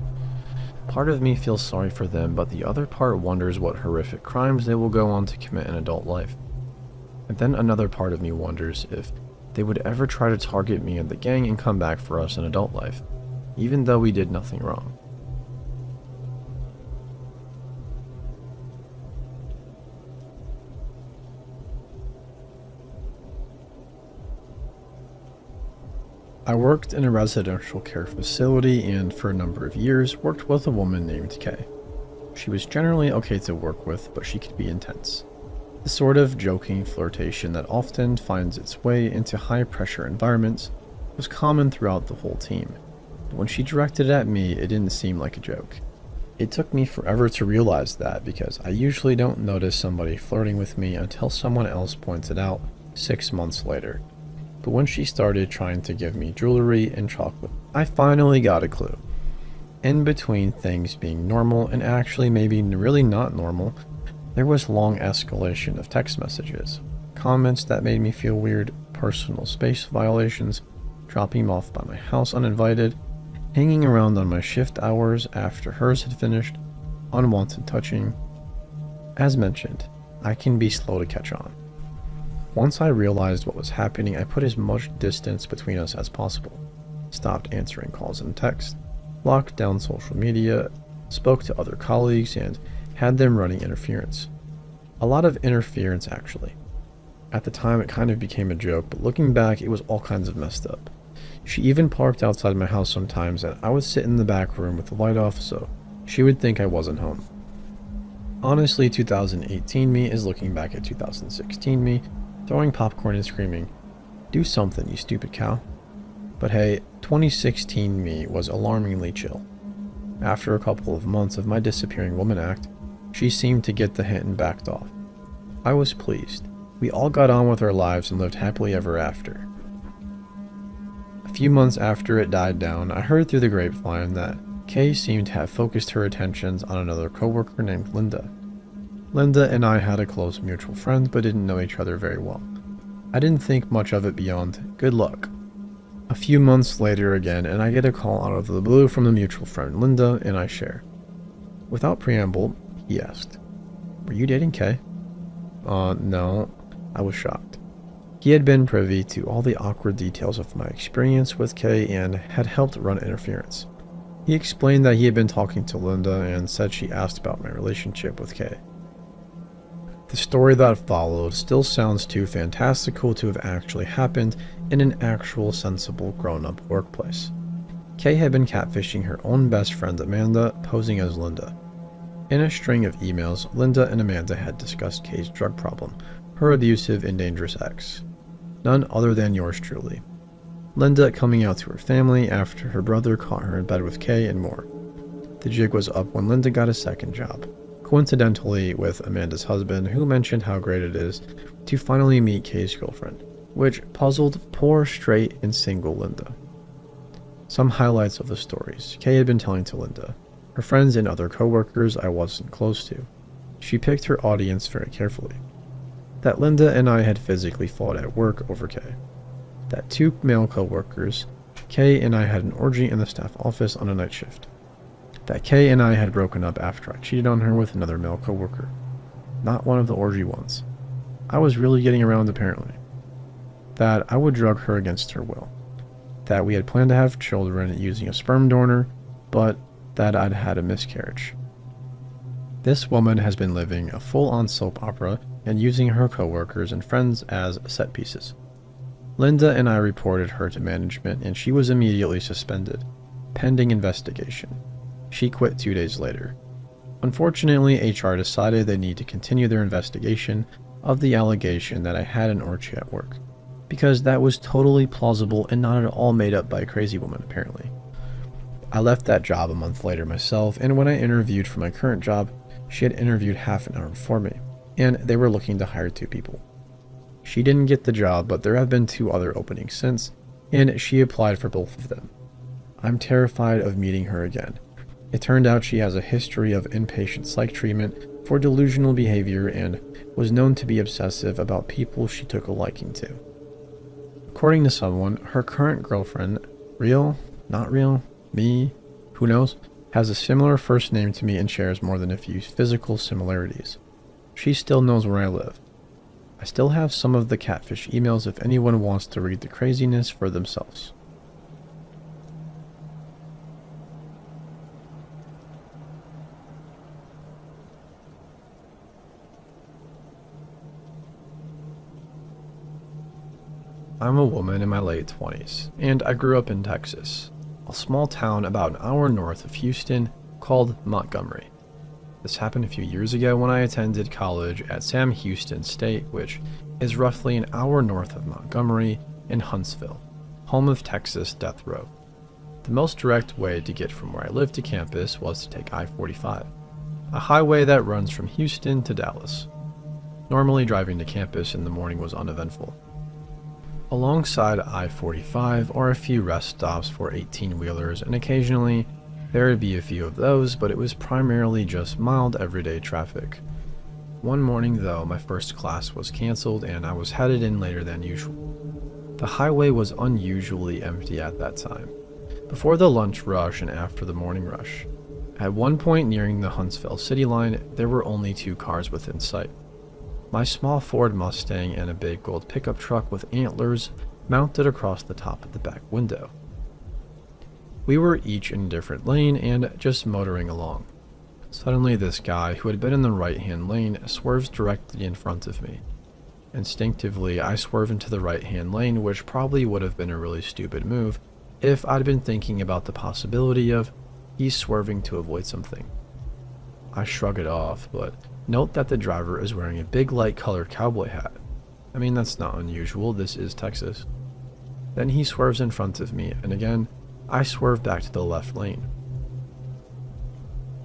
[SPEAKER 1] Part of me feels sorry for them, but the other part wonders what horrific crimes they will go on to commit in adult life. And then another part of me wonders if they would ever try to target me and the gang and come back for us in adult life, even though we did nothing wrong. I worked in a residential care facility and for a number of years worked with a woman named Kay. She was generally okay to work with, but she could be intense. The sort of joking flirtation that often finds its way into high-pressure environments was common throughout the whole team. But when she directed it at me, it didn't seem like a joke. It took me forever to realize that because I usually don't notice somebody flirting with me until someone else points it out 6 months later. But when she started trying to give me jewelry and chocolate, I finally got a clue. In between things being normal and actually maybe really not normal, there was long escalation of text messages, comments that made me feel weird, personal space violations, dropping me off by my house uninvited, hanging around on my shift hours after hers had finished, unwanted touching. As mentioned, I can be slow to catch on. Once I realized what was happening, I put as much distance between us as possible, stopped answering calls and texts, locked down social media, spoke to other colleagues, and had them running interference. A lot of interference, actually. At the time, it kind of became a joke, but looking back, it was all kinds of messed up. She even parked outside my house sometimes, and I would sit in the back room with the light off so she would think I wasn't home. Honestly, 2018 me is looking back at 2016 me, throwing popcorn and screaming, "Do something, you stupid cow." But hey, 2016 me was alarmingly chill. After a couple of months of my disappearing woman act, she seemed to get the hint and backed off. I was pleased. We all got on with our lives and lived happily ever after. A few months after it died down, I heard through the grapevine that Kay seemed to have focused her attentions on another coworker named Linda. Linda and I had a close mutual friend but didn't know each other very well. I didn't think much of it beyond good luck. A few months later again, and I get a call out of the blue from the mutual friend Linda and I share. Without preamble, he asked, "Were you dating Kay?" No. I was shocked. He had been privy to all the awkward details of my experience with Kay and had helped run interference. He explained that he had been talking to Linda and said she asked about my relationship with Kay. The story that followed still sounds too fantastical to have actually happened in an actual sensible grown-up workplace. Kay had been catfishing her own best friend Amanda, posing as Linda. In a string of emails, Linda and Amanda had discussed Kay's drug problem, her abusive and dangerous ex. None other than yours truly. Linda coming out to her family after her brother caught her in bed with Kay and more. The jig was up when Linda got a second job, coincidentally with Amanda's husband, who mentioned how great it is to finally meet Kay's girlfriend, which puzzled poor straight and single Linda. Some highlights of the stories Kay had been telling to Linda. Her friends and other co-workers I wasn't close to. She picked her audience very carefully. That Linda and I had physically fought at work over Kay. That 2 male co-workers, Kay and I had an orgy in the staff office on a night shift. That Kay and I had broken up after I cheated on her with another male co-worker. Not one of the orgy ones. I was really getting around apparently. That I would drug her against her will. That we had planned to have children using a sperm donor, but that I'd had a miscarriage. This woman has been living a full-on soap opera and using her co-workers and friends as set pieces. Linda and I reported her to management and she was immediately suspended, pending investigation. She quit 2 days later. Unfortunately, HR decided they need to continue their investigation of the allegation that I had an orgy at work, because that was totally plausible and not at all made up by a crazy woman apparently. I left that job a month later myself, and when I interviewed for my current job, she had interviewed half an hour before me, and they were looking to hire 2 people. She didn't get the job, but there have been 2 other openings since, and she applied for both of them. I'm terrified of meeting her again. It turned out she has a history of inpatient psych treatment for delusional behavior and was known to be obsessive about people she took a liking to. According to someone, her current girlfriend, real, not real, me, who knows, has a similar first name to me and shares more than a few physical similarities. She still knows where I live. I still have some of the catfish emails if anyone wants to read the craziness for themselves. I'm a woman in my late 20s, and I grew up in Texas, a small town about an hour north of Houston called Montgomery. This happened a few years ago when I attended college at Sam Houston State, which is roughly an hour north of Montgomery in Huntsville, home of Texas Death Row. The most direct way to get from where I lived to campus was to take I-45, a highway that runs from Houston to Dallas. Normally driving to campus in the morning was uneventful. Alongside I-45 are a few rest stops for 18-wheelers, and occasionally there would be a few of those, but it was primarily just mild everyday traffic. One morning though, my first class was canceled and I was headed in later than usual. The highway was unusually empty at that time, before the lunch rush and after the morning rush. At one point nearing the Huntsville city line, there were only 2 cars within sight. My small Ford Mustang and a big gold pickup truck with antlers mounted across the top of the back window. We were each in a different lane and just motoring along. Suddenly this guy, who had been in the right-hand lane, swerves directly in front of me. Instinctively, I swerve into the right-hand lane, which probably would have been a really stupid move if I'd been thinking about the possibility of he's swerving to avoid something. I shrug it off, but note that the driver is wearing a big light-colored cowboy hat. I mean, that's not unusual, this is Texas. Then he swerves in front of me, and again, I swerve back to the left lane.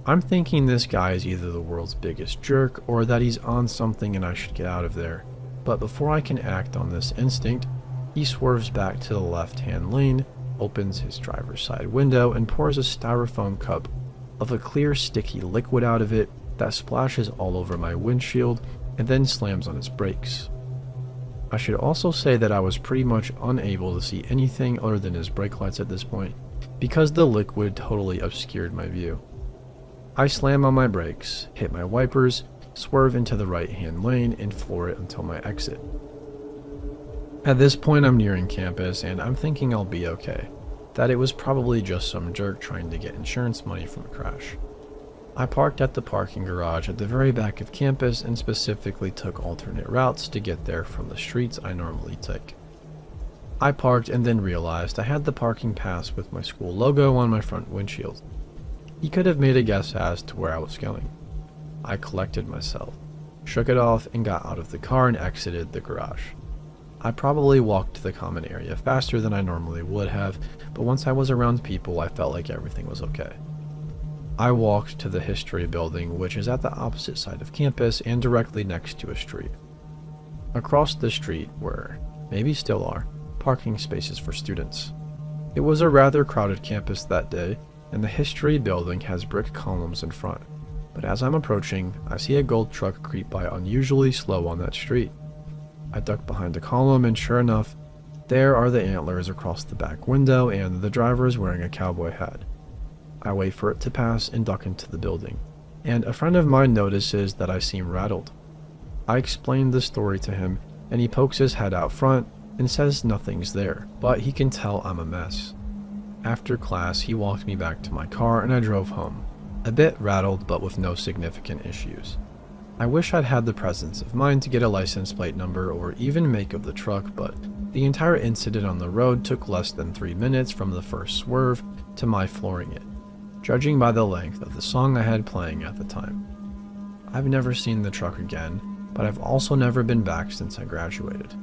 [SPEAKER 1] I'm thinking this guy is either the world's biggest jerk or that he's on something and I should get out of there. But before I can act on this instinct, he swerves back to the left-hand lane, opens his driver's side window, and pours a styrofoam cup of a clear, sticky liquid out of it that splashes all over my windshield and then slams on its brakes. I should also say that I was pretty much unable to see anything other than his brake lights at this point, because the liquid totally obscured my view. I slam on my brakes, hit my wipers, swerve into the right-hand lane, and floor it until my exit. At this point I'm nearing campus, and I'm thinking I'll be okay, that it was probably just some jerk trying to get insurance money from a crash. I parked at the parking garage at the very back of campus and specifically took alternate routes to get there from the streets I normally take. I parked and then realized I had the parking pass with my school logo on my front windshield. He could have made a guess as to where I was going. I collected myself, shook it off, and got out of the car and exited the garage. I probably walked to the common area faster than I normally would have, but once I was around people, I felt like everything was okay. I walked to the history building, which is at the opposite side of campus and directly next to a street. Across the street were, maybe still are, parking spaces for students. It was a rather crowded campus that day, and the history building has brick columns in front, but as I'm approaching, I see a gold truck creep by unusually slow on that street. I duck behind a column, and sure enough, there are the antlers across the back window, and the driver is wearing a cowboy hat. I wait for it to pass and duck into the building, and a friend of mine notices that I seem rattled. I explain the story to him, and he pokes his head out front and says nothing's there, but he can tell I'm a mess. After class, he walked me back to my car and I drove home, a bit rattled but with no significant issues. I wish I'd had the presence of mind to get a license plate number or even make of the truck, but the entire incident on the road took less than 3 minutes from the first swerve to my flooring it, judging by the length of the song I had playing at the time. I've never seen the truck again, but I've also never been back since I graduated.